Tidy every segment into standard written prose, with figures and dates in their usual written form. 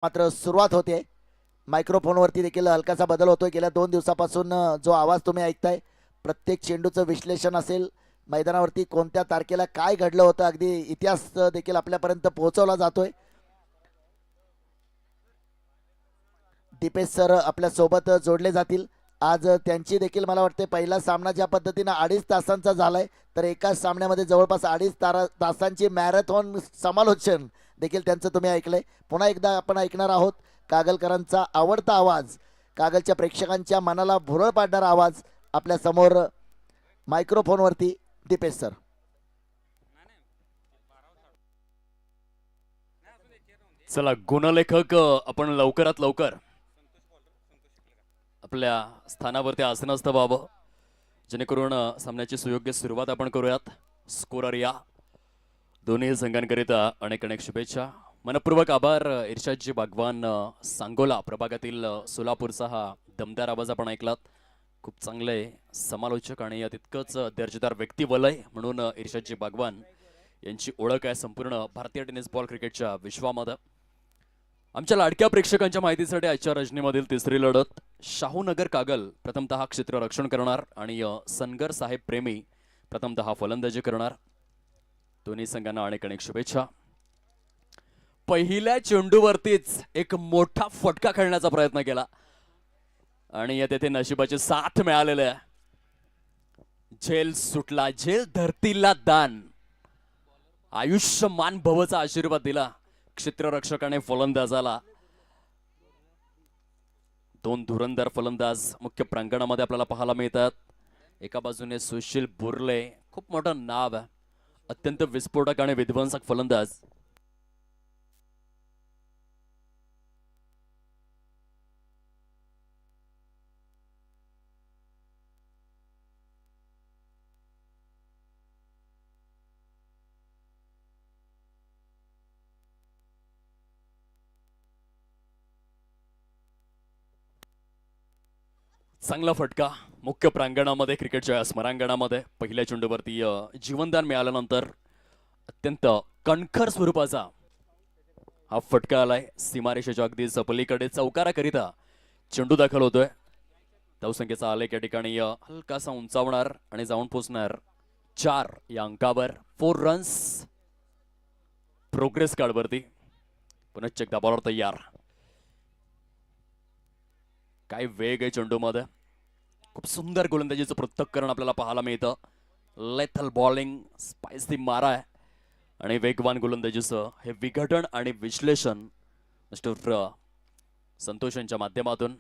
मात्र सुरुवात होते. मायक्रोफोनवरती देखील हलकासा बदल होतोय. गेल्या 2 दिवसापासून जो आवाज तुम्ही ऐकताय, प्रत्येक चेंडूचं विश्लेषण असेल, मैदानावरती कोणत्या तारखेला काय घडलं होतं, अगदी इतिहास देखील आपल्यापर्यंत पोहोचवला जातोय. दीपेश सर आपल्या सोबत जोडले जातील. आज त्यांची देखील मला वाटते पहिला सामना ज्या पद्धतीनं 2.5 तासांचा झालाय, तर एकाच सामन्यामध्ये जवळपास 2.5 तासांची मॅरेथॉन समालोचन देखील त्यांचं तुम्ही ऐकलंय. पुन्हा एकदा आपण ऐकणार आहोत कागलकरांचा आवडता आवाज, कागलच्या प्रेक्षकांच्या मनाला भुरळ पाडणारा आवाज आपल्या समोर मायक्रोफोनवरती दीपेश सर. चला गुणलेखक आपण लवकरात लवकर आपल्या स्थानावरती आसनस्थ व्हावं, जेणेकरून सामन्याची सुयोग्य सुरुवात आपण करूयात. स्कोरर या दोन्ही संघांकरिता अनेक अनेक शुभेच्छा. मनपूर्वक आभार इर्शादजी बागवान, सांगोला प्रभागातील सोलापूरचा हा दमदार आवाज आपण ऐकलात. खूप चांगले समालोचक आणि तितकंच दर्जेदार व्यक्तिवलय म्हणून इर्शादजी बागवान यांची ओळख आहे संपूर्ण भारतीय टेनिस बॉल क्रिकेटच्या विश्वामध्ये. आमच्या लाडक्या प्रेक्षकांच्या माहितीसाठी आजच्या रजनीमधील तिसरी लढत शाहूनगर कागल प्रथमतः क्षेत्ररक्षण करणार आणि सनगर साहेब प्रेमी प्रथमतः फलंदाजी करणार. दोन्ही संघांना अनेक अनेक शुभेच्छा. पहिल्या चेंडूवरतीच एक मोठा फटका खेळण्याचा प्रयत्न केला आणि तेथे नशिबाची साथ मिळालेली आहे. झेल सुटला, झेल धरतीला दान, आयुष्यमान भवचा आशीर्वाद दिला क्षेत्ररक्षकाने फलंदाजाला. दोन धुरंदार फलंदाज मुख्य प्रांगणामध्ये आपल्याला पाहायला मिळतात. एका बाजूने सुशील बुर्ले, खूप मोठं नाव आहे, अत्यंत विस्फोटक आणि विध्वंसक फलंदाज. चांगला फटका मुख्य प्रांगणामध्ये, क्रिकेटच्या स्मरांगणामध्ये पहिल्या चेंडूवरती जीवनदान मिळाल्यानंतर अत्यंत कणखर स्वरूपाचा हा फटका आलाय. सीमारेषेच्या अगदी पलीकडे चौकाराकरिता चेंडू दाखल होतोय. धावसंख्येचा आलेख या ठिकाणी हलकासा उंचावणार आणि जाऊन पोहोचणार 4 या अंकावर. 4 रन्स प्रोग्रेस कार्डवरती. पुनश्च एकदा बॉलर तयार. काय वेग आहे चेंडूमध्ये, खूप सुंदर गोलंदाजीचं पृथक्करण आपल्याला पाहायला मिळतं. लेथल बॉलिंग, स्पायसी मारा आहे आणि वेगवान गोलंदाजीचं हे विघटन आणि विश्लेषण मिस्टर संतोष यांच्या माध्यमातून.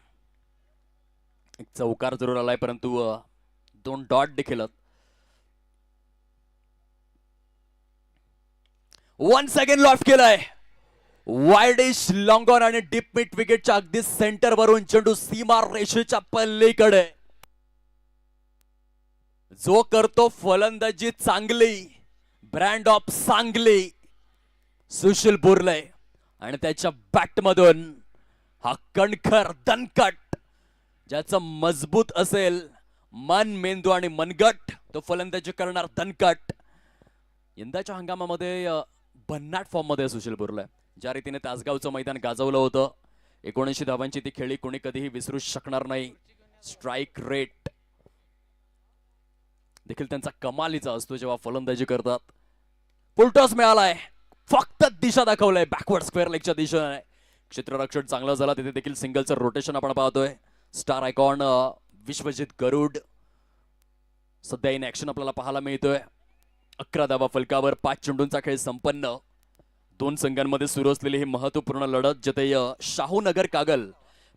एक चौकार जरूर आलाय, परंतु 2 डॉट देखील. वन्स अगेन लॉफ्ट केलाय, वाईडिश लॉंग ऑन आणि डीप मिड विकेटच्या अगदी सेंटर वरून चेंडू सीमा रेषेच्या पल्लीकडे. जो करतो फलंदाजी चांगली, ब्रँड ऑफ सांगली, सुशील बुर्ले, आणि त्याच्या बॅटमधून हा कणखर दणकट, ज्याचं मजबूत असेल मन, मेंदू आणि मनगट, तो फलंदाजी करणार दणकट. यंदाच्या हंगामामध्ये भन्नाट फॉर्म मध्ये सुशील बुर्ले. ज्या रीतीने तासगावचं मैदान गाजवलं होतं, 19 धावांची ती खेळी कोणी कधीही विसरू शकणार नाही. स्ट्राईक रेट देखील त्यांचा कमालीचा असतो जेव्हा फलंदाजी करतात. फुलटॉस मिळालाय, फक्त दिशा दाखवलाय बॅकवर्ड स्क्वेअर लेगच्या दिशेने. क्षेत्ररक्षण चांगलं झालं, तिथे देखील सिंगलचं रोटेशन आपण पाहतोय. स्टार आयकॉन विश्वजित गरुड सध्या इन ऍक्शन आपल्याला पाहायला मिळतोय. 11 धावा फलकावर, 5 चेंडूंचा खेळ संपन्न. दोन संघांमध्ये सुरू असलेली ही महत्वपूर्ण लढत, जिथे शाहूनगर कागल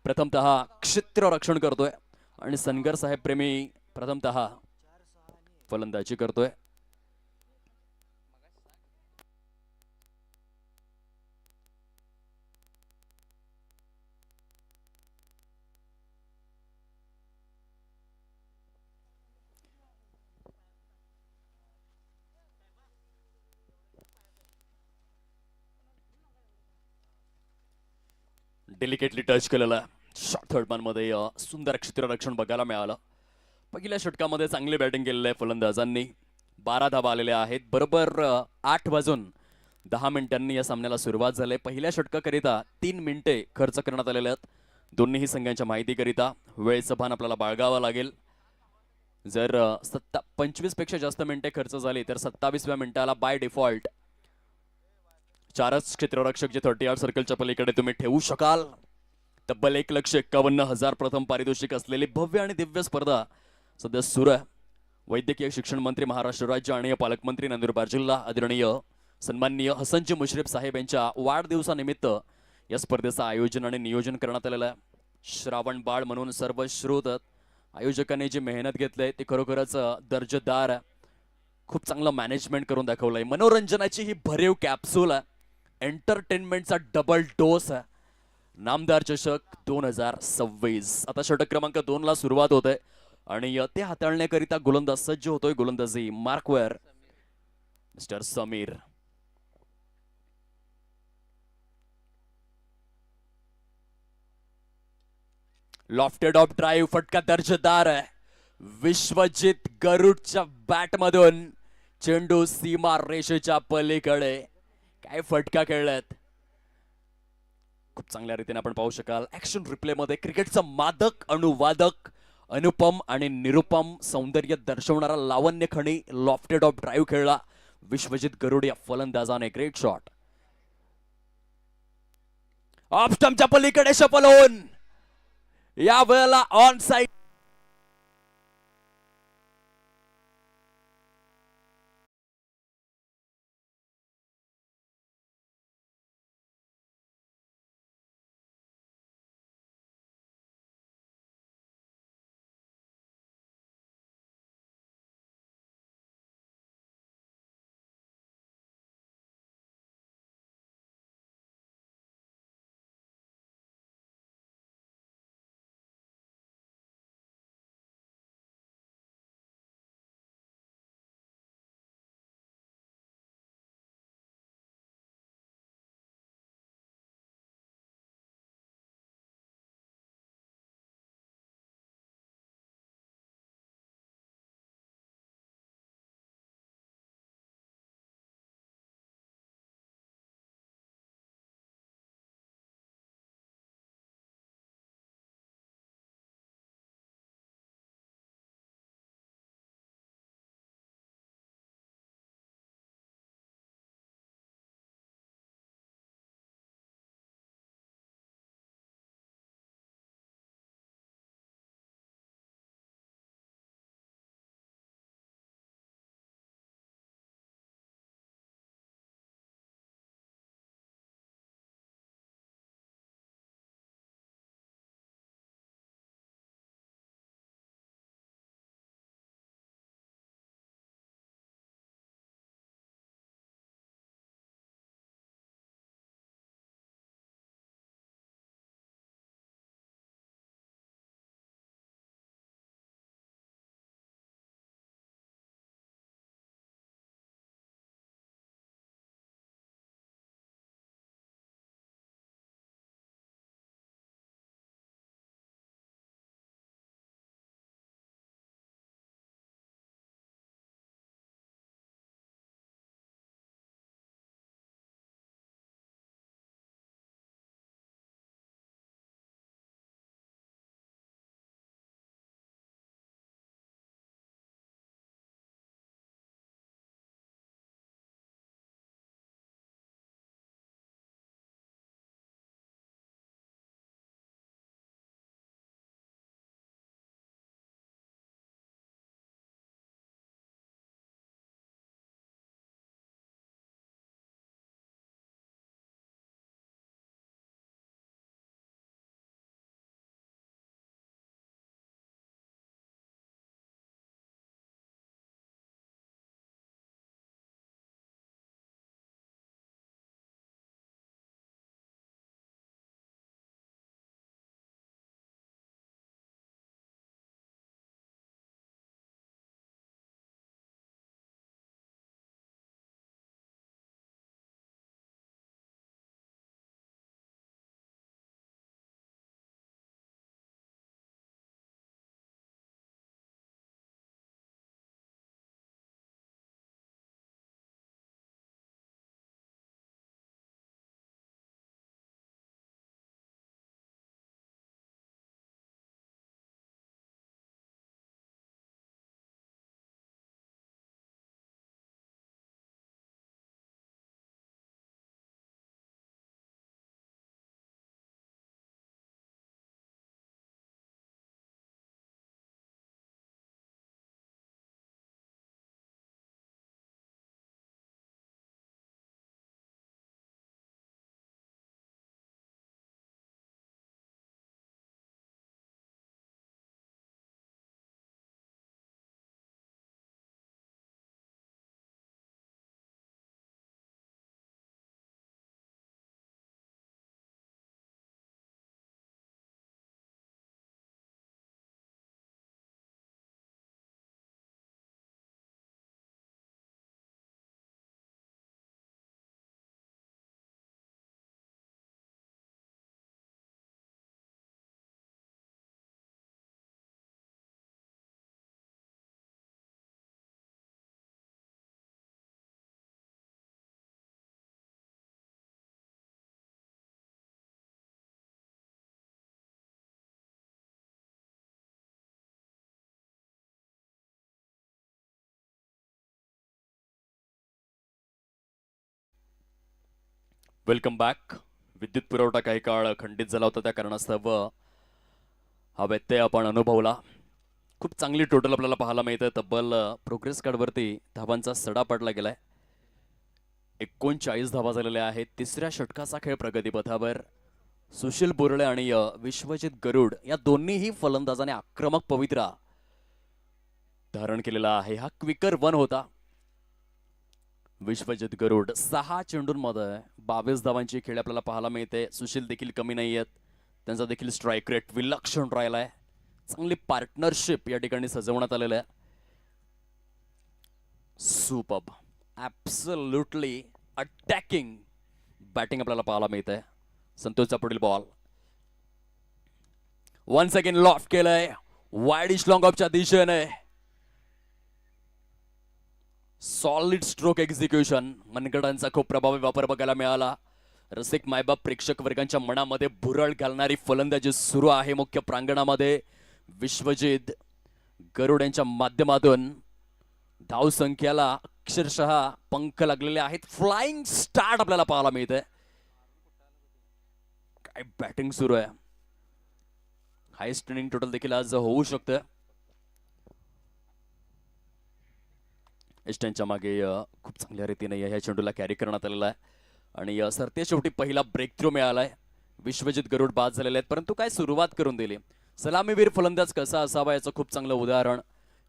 प्रथमतः क्षेत्ररक्षण करतोय आणि सनगर साहेब प्रेमी प्रथमतः फलंदाजी करतोय. डेलिकेटली टच केलेला शॉर्ट थर्डमॅन मध्ये सुंदर क्षेत्ररक्षण बघायला मिळालं. पहिल्या षटकामध्ये चांगली बॅटिंग केलेली आहे फलंदाजांनी. 12 धावा आलेल्या आहेत. बरोबर 8 वाजून 10 मिनिटांनी या सामन्याला सुरुवात झाली. पहिल्या षटकाकरिता 3 मिनिटे खर्च करण्यात आलेले आहेत. दोन्ही संघांच्या माहितीकरिता वेळेचं भान आपल्याला बाळगावं लागेल. जर 25 पेक्षा जास्त मिनिटे खर्च झाली तर 27व्या मिनिटाला बाय डिफॉल्ट चारच क्षेत्ररक्षक जे 30 यार्ड सर्कलच्या पलीकडे तुम्ही ठेवू शकाल. तब्बल 1,51,000 प्रथम पारितोषिक असलेली भव्य आणि दिव्य स्पर्धा सध्या सुरू आहे. वैद्यकीय शिक्षण मंत्री महाराष्ट्र राज्य आणि पालकमंत्री नंदुरबार जिल्हा आदरणीय सन्माननीय हसनजी मुश्रीफ साहेब यांच्या वाढदिवसानिमित्त या स्पर्धेचं आयोजन आणि नियोजन करण्यात आलेलं आहे. श्रावण बाळ म्हणून सर्व श्रोत आयोजकांनी जी मेहनत घेतली ती खरोखरच दर्जेदार आहे. खूप चांगलं मॅनेजमेंट करून दाखवलंय. मनोरंजनाची ही भरीव कॅप्सूल आहे. एंटरटेनमेंटचा डबल डोस आहे. नामदार चषक 2026. आता षटक क्रमांक 2 ला सुरुवात होते आणि ते हाताळण्याकरिता गोलंदाज सज्ज होतोय. गोलंदाजी मार्कवर mister Sameer. Lofted off drive, फटका दर्जेदार आहे. विश्वजित गरुडच्या बॅट मधून चेंडू सीमा रेषेच्या पलीकडे. काय फटका खेळलात. खूप चांगल्या रीतीने आपण पाहू शकाल. ऍक्शन रिप्ले मध्ये क्रिकेटचा मादक अनुवादक अनुपम आणि निरुपम सौंदर्य दर्शवणारा लावण्य खणी लॉफ्टेड ऑफ ड्राईव्ह खेळला विश्वजित गरुड या फलंदाजाने. Great shot. ऑफ स्टंपच्या पलीकडे सफल होऊन या वेळेला ऑन साइड वेलकम बॅक. विद्युत पुरवठा काही काळ खंडित झाला होता, त्या कारणास्तव हा व्यत्यय आपण अनुभवला. खूप चांगली टोटल आपल्याला पाहायला मिळतं. तब्बल प्रोग्रेस कार्डवरती धावांचा सडा पडला गेलाय. 39 धावा झालेल्या आहेत. तिसऱ्या षटकाचा खेळ प्रगतीपथावर. सुशील बोरळे आणि विश्वजित गरुड या दोन्हीही फलंदाजाने आक्रमक पवित्रा धारण केलेला आहे. हा क्विकर 1 होता. विश्वजित गरुड 6 चेंडूंमध्ये 22 धावांची खेळी आपल्याला पाहायला मिळते. सुशील देखील कमी नाही आहेत. त्यांचा देखील स्ट्राईक रेट विलक्षण राहिलाय. चांगली पार्टनरशिप या ठिकाणी सजवण्यात आलेलं आहे. सुपर्ब, ॲब्सोल्युटली अटॅकिंग बॅटिंग आपल्याला पाहायला मिळते. संतोषचा पुढील बॉल वन्स अगेन लॉफ्ट केलंय वाईडिश लॉंग ऑफच्या दिशेने. Solid stroke execution. मनगडांचा खूप प्रभावी वापर बघायला मिळाला. रसिक मायबाप प्रेक्षक वर्गांच्या मनामध्ये भुरळ घालणारी फलंदाजी सुरू आहे मुख्य प्रांगणामध्ये. विश्वजित गरुड यांच्या माध्यमातून धावसंख्येला अक्षरशः पंख लागलेले आहेत. फ्लाइंग स्टार्ट आपल्याला पाहायला मिळते. काय बॅटिंग सुरू आहे. हायस्ट इनिंग टोटल देखील आज होऊ शकतं. एस्टनच्या मागे खूप चांगल्या रीतीने ह्या चेंडूला कॅरी करण्यात आलेला आहे आणि सरते शेवटी पहिला ब्रेक थ्रू मिळालाय. विश्वजित गरुड बाद झालेले आहेत, परंतु काय सुरुवात करून दिली. सलामीवीर फलंदाज कसा असावा याचं खूप चांगलं उदाहरण.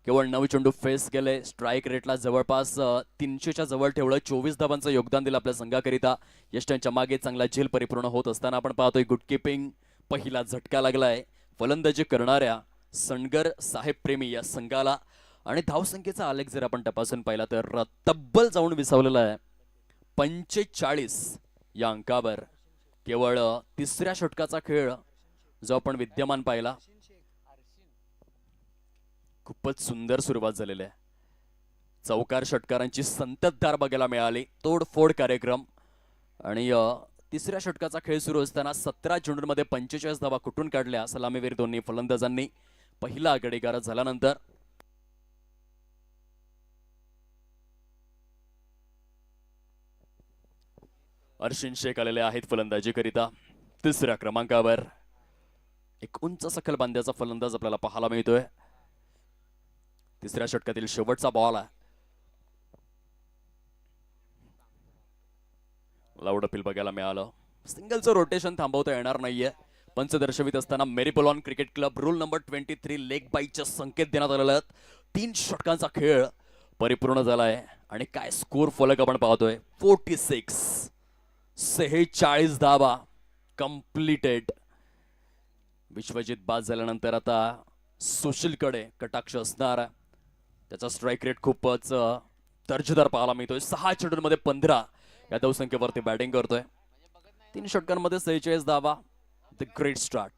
केवळ 9 चेंडू फेस केले. स्ट्राईक रेटला जवळपास 300च्या जवळ ठेवलं. 24 धावांचं योगदान दिलं आपल्या संघाकरिता. यष्टांच्या मागे चांगला झेल परिपूर्ण होत असताना आपण पाहतोय गुड किपिंग. पहिला झटका लागलाय फलंदाजी करणाऱ्या सणगर साहेब प्रेमी या संघाला. आणि धावसंख्येचा आलेख जर आपण तपासून पाहिला तर तब्बल जाऊन विसावलेला आहे 45 या अंकावर. केवळ तिसऱ्या षटकाचा खेळ जो आपण विद्यमान पाहिला. खूपच सुंदर सुरुवात झालेली आहे. चौकार षटकारांची संततधार बघायला मिळाली. तोडफोड कार्यक्रम. आणि तिसऱ्या षटकाचा खेळ सुरू असताना 17 चेंडूंमध्ये 45 धावा कुठून काढल्या सलामीवीर दोन्ही फलंदाजांनी. पहिला गडीगार झाल्यानंतर अर्शिन शेख आलेले आहेत फलंदाजी करिता. तिसऱ्या क्रमांकावर एक उंच सखल बांध्याचा फलंदाज आपल्याला पाहायला मिळतोय. तिसऱ्या षटकातील शेवटचा बॉल आहे. लाऊड अपील बघायला मिळालं. सिंगलचं रोटेशन थांबवता येणार नाहीये. पंच दर्शवित असताना Marylebone cricket club rule number 23 leg बाईटचे संकेत देण्यात आलेले आहेत. 3 षटकांचा खेळ परिपूर्ण झालाय आणि काय स्कोर फलक आपण पाहतोय 46 धावा कंप्लीटेड. विश्वजित बाद झाल्यानंतर आता सुशीलकडे कटाक्ष असणार. त्याचा स्ट्राईक रेट खूपच दर्जेदार पाहायला मिळतोय. 6 चेंडूंमध्ये 15 या धावसंख्येवरती बॅटिंग करतोय. 3 षटकांमध्ये 46 धावा. The great start.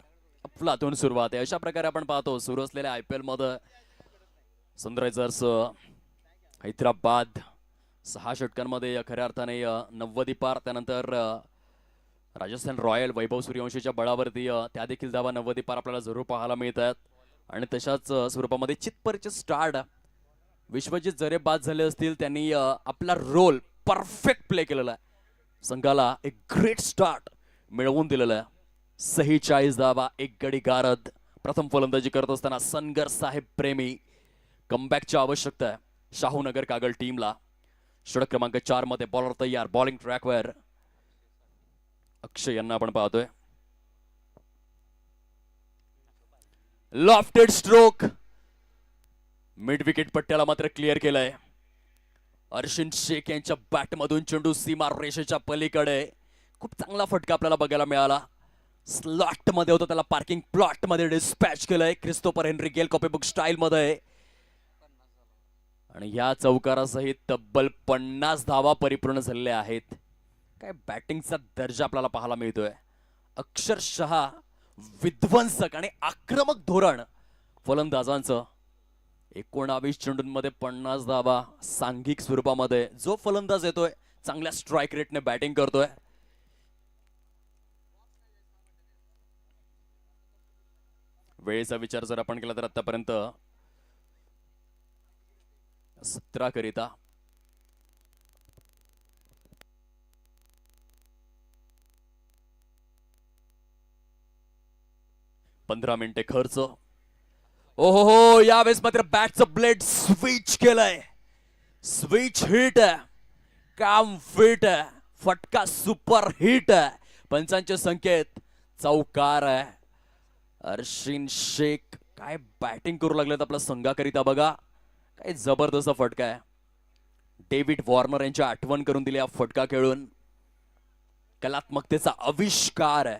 अफलातून सुरुवात आहे. अशा प्रकारे आपण पाहतो सुरू असलेल्या IPL मध्ये सनरायझर्स हैदराबाद 6 षटकांमध्ये खऱ्या अर्थाने 90 पार. त्यानंतर राजस्थान रॉयल वैभव सूर्यवंशीच्या बळावरती त्या देखील धावा 90 पार आपल्याला जरूर पाहायला मिळतात. आणि तशाच स्वरूपामध्ये चितपरचे स्टार्ट विश्वजित जरे बाद झाले असतील त्यांनी आपला रोल परफेक्ट प्ले केलेला आहे. संघाला एक ग्रेट स्टार्ट मिळवून दिलेला आहे. 46 धावा, एक गडी गारद. प्रथम फलंदाजी करत असताना सनगर साहेब प्रेमी. कमबॅकची आवश्यकता आहे शाहूनगर कागल टीमला. षटक क्रमांक 4 मध्ये बॉलर तयार. बॉलिंग ट्रॅकवर अक्षय यांना आपण पाहतोय. Lofted stroke. मिड विकेट पट्ट्याला मात्र क्लिअर केलंय. अर्शिन शेख यांच्या बॅटमधून चेंडू सीमा रेषेच्या पलीकडे. खूप चांगला फटका आपल्याला बघायला मिळाला. स्लॉट मध्ये होता, त्याला पार्किंग प्लॉट मध्ये डिस्पॅच केलंय क्रिस्तोफर हेनरी गेल कॉपीबुक स्टाईल मध्ये. आणि या चौकारासहित तब्बल 50 धावा परिपूर्ण झालेल्या आहेत. काय बॅटिंगचा दर्जा आपल्याला पाहायला मिळतोय. अक्षरशः विध्वंसक आणि आक्रमक धोरण फलंदाजांचं. 19 चेंडूंमध्ये 50 धावा. सांघिक स्वरूपामध्ये जो फलंदाज येतोय चांगल्या स्ट्राईक रेटने बॅटिंग करतोय. वेळेचा विचार जर आपण केला तर आतापर्यंत 17 करिता 15 मिनिटे खर्च. ओहो, यावेळेस मात्र बॅटचं ब्लेड स्विच केलंय. स्विच हिट आहे, काम फिट आहे, फटका सुपर हिट आहे. पंचांचे संकेत चौकार आहे. अर्शिन शेख काय बॅटिंग करू लागलेत आपल्या संघाकरिता बघा. काय जबरदस्त फटका आहे. डेव्हिड वॉर्नर यांची आठवण करून दिली हा फटका खेळून. कलात्मकतेचा आविष्कार आहे.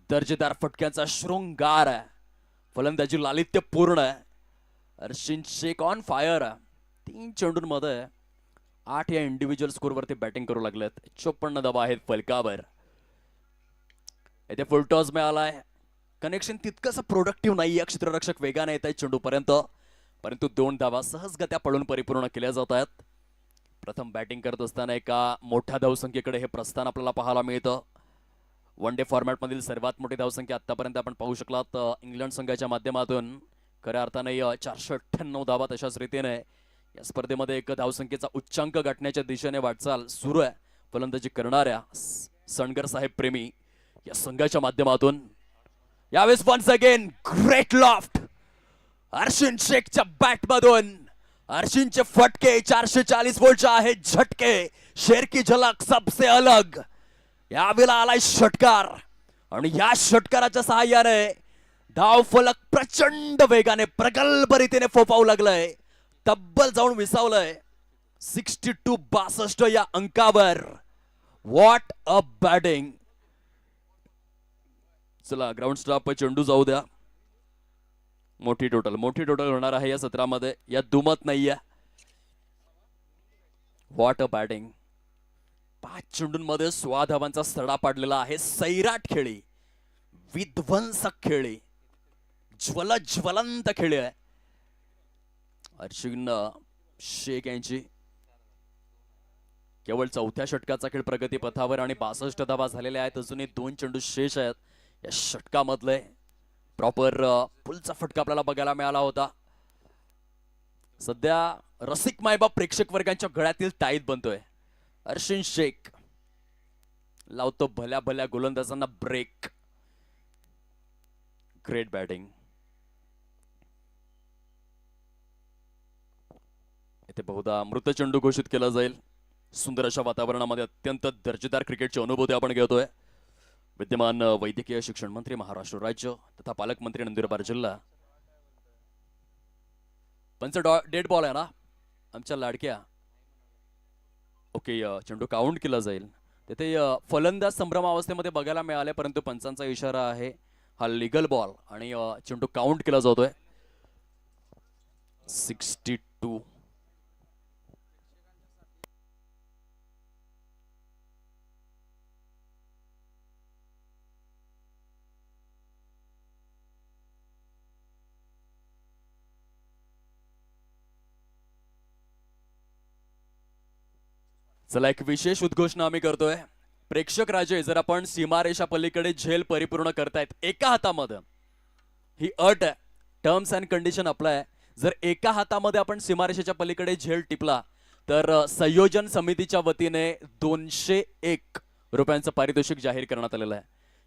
दर्जेदार फटक्यांचा शृंगार आहे. फलंदाजी लालित्यपूर्ण आहे. अर्शिन शेख ऑन फायर आहे. 3 चेंडूंमध्ये 8 या इंडिव्हिज्युअल स्कोरवरती बॅटिंग करू लागलेत. 54 धावा आहेत फलकावर. येथे फुलटॉस मिळालाय. कनेक्शन तितकंसं प्रोडक्टिव्ह नाही. क्षेत्ररक्षक वेगाने येत आहेत चेंडूपर्यंत, परंतु 2 धावा सहजगत्या पळून परिपूर्ण केल्या जात आहेत. प्रथम बॅटिंग करत असताना एका मोठ्या धावसंख्येकडे हे प्रस्थान आपल्याला पाहायला मिळतं. वन डे फॉर्मॅटमधील सर्वात मोठी धावसंख्या आतापर्यंत आपण पाहू शकलात इंग्लंड संघाच्या माध्यमातून. खऱ्या अर्थाने 498 धावा तशाच रीतीने या स्पर्धेमध्ये एक धावसंख्येचा उच्चांक गाठण्याच्या दिशेने वाटचाल सुरू आहे फलंदाजी करणाऱ्या सणगर साहेब प्रेमी या संघाच्या माध्यमातून. यावेळेस once again great loft Arshin शेखच्या बॅटमधून. अर्शिनचे फटके 440 वोल्टचे आहेत. झटके शेर की झलक सबसे अलग. यावेळेला आलाय षटकार आणि या षटकाराच्या सहाय्याने धाव फलक प्रचंड वेगाने प्रगल्भ रीतीने फोपावू लागलंय. तब्बल जाऊन विसावलंय 62 या अंकावर. What a batting. चला ग्राउंड स्टॉप चेंडू जाऊ द्या. मोठी टोटल होणार आहे या सत्रामध्ये. या दुमत नाहीये. What a batting. 5 चेंडूंमध्ये 16 धावांचा सडा पाडलेला आहे. सैराट खेळी, विध्वंसक खेळी, ज्वलंत खेळी आहे. अर्शिन शेख यांची केवळ 4थ्या षटकाचा खेळ प्रगती पथावर आणि 62 धावा झालेल्या आहेत. अजूनही 2 चेंडू शेष आहेत या षटकामधले. प्रॉपर पुलचा फटका आपल्याला बघायला मिळाला होता. सध्या रसिक मायबाप प्रेक्षक वर्गांच्या गळ्यातील ताईत बनतोय. अर्शिन शेख लावतो भल्या भल्या गोलंदाजांना ब्रेक. Great batting. इथे बहुधा मृत चेंडू घोषित केला जाईल. सुंदर अशा वातावरणामध्ये अत्यंत दर्जेदार क्रिकेटची अनुभूती आपण घेतोय. विद्यमान वैद्यकीय शिक्षण मंत्री महाराष्ट्र राज्य तथा पालकमंत्री नंदुरबार जिल्हा. पंच डेड बॉल आहे ना आमच्या लाडक्या. ओके, चेंडू काउंट केला जाईल. तिथे फलंदाज संभ्रमावस्थेमध्ये बघायला मिळाले, परंतु पंचांचा इशारा आहे हा लिगल बॉल आणि चेंडू काउंट केला जातोय. 62. चला एक विशेष उद्घोषणा आम्ही करतोय. प्रेक्षक राजे, जर आपण सीमारेषा पलीकडे झेल परिपूर्ण करतायत एका हातामध्ये, ही अट आहे, टर्म्स अँड कंडिशन अप्लाय. जर एका हातामध्ये आपण सीमारेषेच्या पलीकडे झेल टिपला तर संयोजन समितीच्या वतीने 201 रुपयांचं पारितोषिक जाहीर करण्यात आलेलं आहे.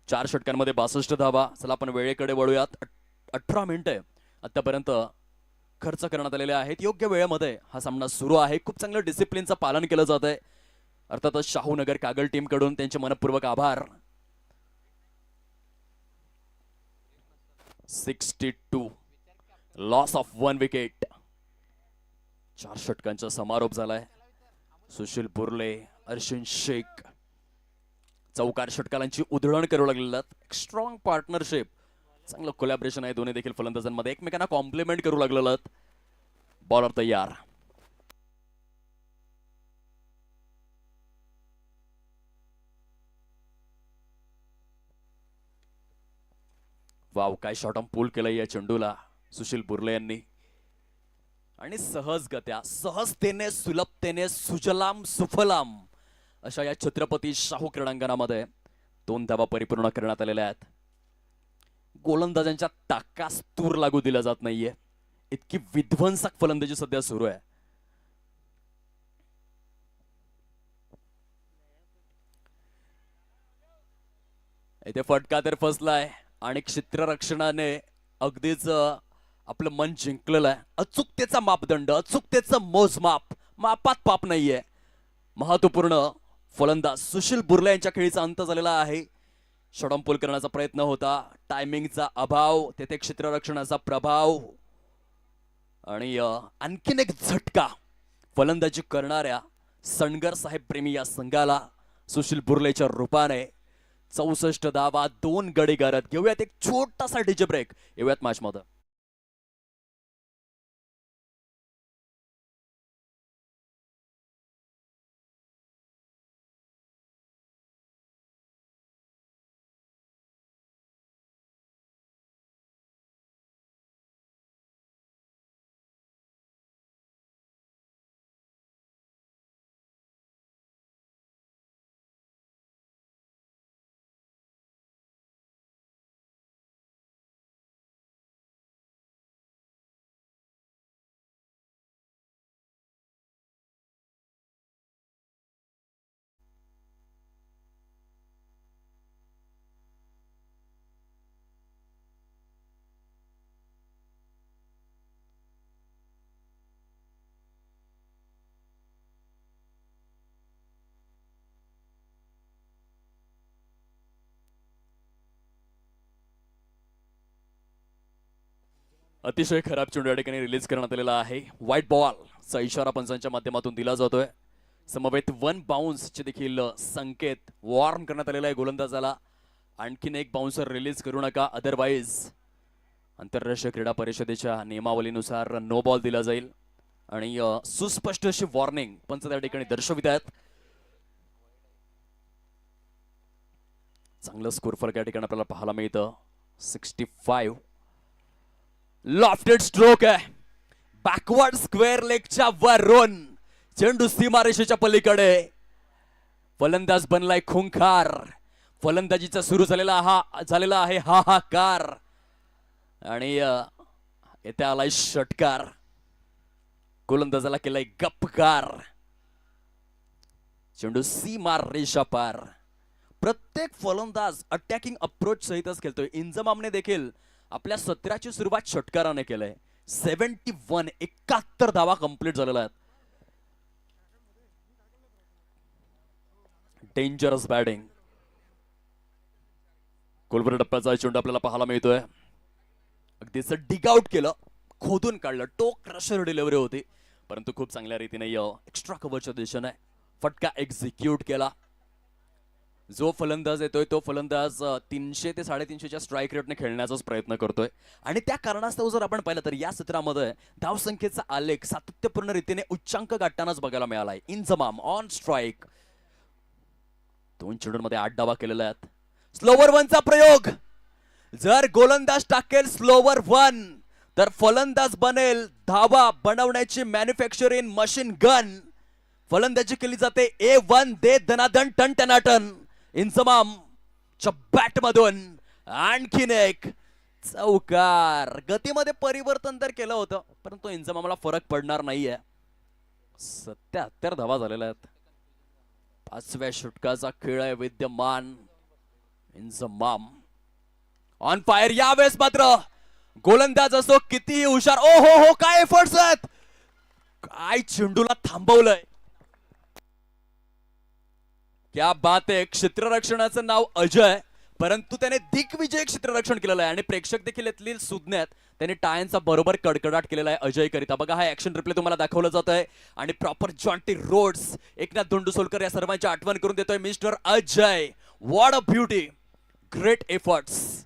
4 षटकांमध्ये 62 धावा. चला आपण वेळेकडे वळूयात. 18 मिनिटे आतापर्यंत खर्च करण्यात आलेले आहेत. योग्य वेळेमध्ये हा सामना सुरू आहे. खूप चांगलं डिसिप्लिनचं पालन केलं जात आहे. अर्थातच शाहूनगर कागल टीम कडून त्यांचे मनपूर्वक आभार. 62 लॉस ऑफ 1 विकेट. 4 षटकांचा समारोप झालाय. सुशील बुर्ले, अर्शिन शेख चौकार षटकारांची उधळण करू लागलेलं. स्ट्रॉंग पार्टनरशिप, चांगलं कोलॅबरेशन आहे दोन्ही देखील फलंदाजांमध्ये. एकमेकांना कॉम्प्लिमेंट करू लागलेलं. बॉलर तयार. वाव, काय शॉट ऑन पूल केलंय या चेंडूला सुशील बुर्ले यांनी. आणि सहजगत्या, सहजतेने, सुलभतेने, सुजलाम सुफलाम अशा या छत्रपती शाहू क्रीडांगणामध्ये 2 धावा परिपूर्ण करण्यात आलेल्या आहेत. गोलंदाजांच्या टाकास तूर लागू दिला जात नाहीये. इतकी विध्वंसक फलंदाजी सध्या सुरू आहे. इथे फटका तर फसलाय. आणि क्षेत्ररक्षणाने अगदीच आपलं मन जिंकलेलं आहे. अचूकतेचा मापदंड, अचूकतेचं मोजमाप, मापात पाप नाहीये. महत्वपूर्ण फलंदाज सुशील बुर्ला यांच्या खेळीचा अंत झालेला आहे. षडंपूल करण्याचा प्रयत्न होता, टायमिंगचा अभाव, तेथे क्षेत्ररक्षणाचा प्रभाव आणि आणखीन एक झटका फलंदाजी करणाऱ्या सणगर साहेब प्रेमी या संघाला सुशील बुर्लेच्या रूपाने. 64 धावा, 2 गडी गारत. घेऊयात एक छोटासा डीजे ब्रेक, येऊयात मॅच मध्ये. अतिशय खराब चेंडू या ठिकाणी रिलीज करण्यात आलेला आहे. व्हाईट बॉलचा इशारा पंचांच्या माध्यमातून दिला जातोय. समवेत 1 बाउन्सचे देखील संकेत वॉर्न करण्यात आलेला आहे गोलंदाजाला. आणखीन एक बाउन्सर रिलीज करू नका, अदरवाईज आंतरराष्ट्रीय क्रीडा परिषदेच्या नियमावलीनुसार नो बॉल दिला जाईल. आणि सुस्पष्ट अशी वॉर्निंग पंच त्या ठिकाणी दर्शवित आहेत. चांगलं स्कोर फरक या ठिकाणी आपल्याला पाहायला मिळतं. 65. लॉफ्टेड स्ट्रोक आहे, बॅकवर्ड स्क्वेअर लेगच्या वरून चेंडू सीमारेषेच्या पलीकडे. फलंदाज बनलाय खुंखार. फलंदाजीचा सुरू झालेला आहे हाहाकार आणि येथे आलाय षटकार. गोलंदाजाला केलाय गप्पकार. चेंडू सीमा रेषा पार. प्रत्येक फलंदाज अटॅकिंग अप्रोच सहितच खेळतोय. इंजमामने देखील आपल्या सत्राची सुरुवात षटकाराने केलंय. 71 धावा कंप्लीट झालेला आहेत. Dangerous batting. गोलवर टप्प्याचा चेंडू आपल्याला पाहायला मिळतोय. अगदीच डिग आउट केलं, खोदून काढलं. टोक क्रशर डिलिव्हरी होती, परंतु खूप चांगल्या रीतीने एक्स्ट्रा कव्हरच्या दिशेने फटका एक्झिक्यूट केला. जो फलंदाज येतोय तो फलंदाज 300 ते 350च्या स्ट्राईक रेटने खेळण्याचाच प्रयत्न करतोय. आणि त्या कारणास्तव जर आपण पाहिलं तर या सत्रामध्ये धावसंख्येचा आलेख सातत्यपूर्ण रीतीने उच्चांक गाठतानाच बघायला मिळालाय. इंजमाम ऑन स्ट्राईक 2 चेंडूंमध्ये 8 धावा केलेल्या आहेत. स्लोवर 1चा प्रयोग. जर गोलंदाज टाकेल स्लोवर 1 तर फलंदाज बनेल धावा बनवण्याची मॅन्युफॅक्चरिंग मशीन गन. फलंदाजी केली जाते A1 दे दनादन टन टनाटन. इंजमामच्या बॅट मधून आणखीन एक चौकार. गतीमध्ये परिवर्तन तर केलं होतं, परंतु इंजमामला फरक पडणार नाहीये. 77 धावा झालेल्या आहेत. 5व्या षटकाचा खेळ आहे विद्यमान. Inzamam on fire. यावेळेस मात्र गोलंदाज असो कितीही हुशार. ओ हो काय एफर्ट्स आहेत. काय चेंडूला थांबवलंय. क्या बात आहे. क्षेत्ररक्षणाचं नाव अजय, परंतु त्याने दिग्विजय क्षेत्ररक्षण केलेलं आहे आणि प्रेक्षक देखील यातली सुज्ञ आहेत. त्याने टायांचा बरोबर कडकडाट केलेला आहे अजय करिता. बघा हा ऍक्शन रिप्ले तुम्हाला दाखवलं जात आहे आणि प्रॉपर जॉन्टी रोड्स, एकनाथ धोंडुसोलकर या सर्वांची आठवण करून देतोय mister Ajay. What a beauty, great efforts.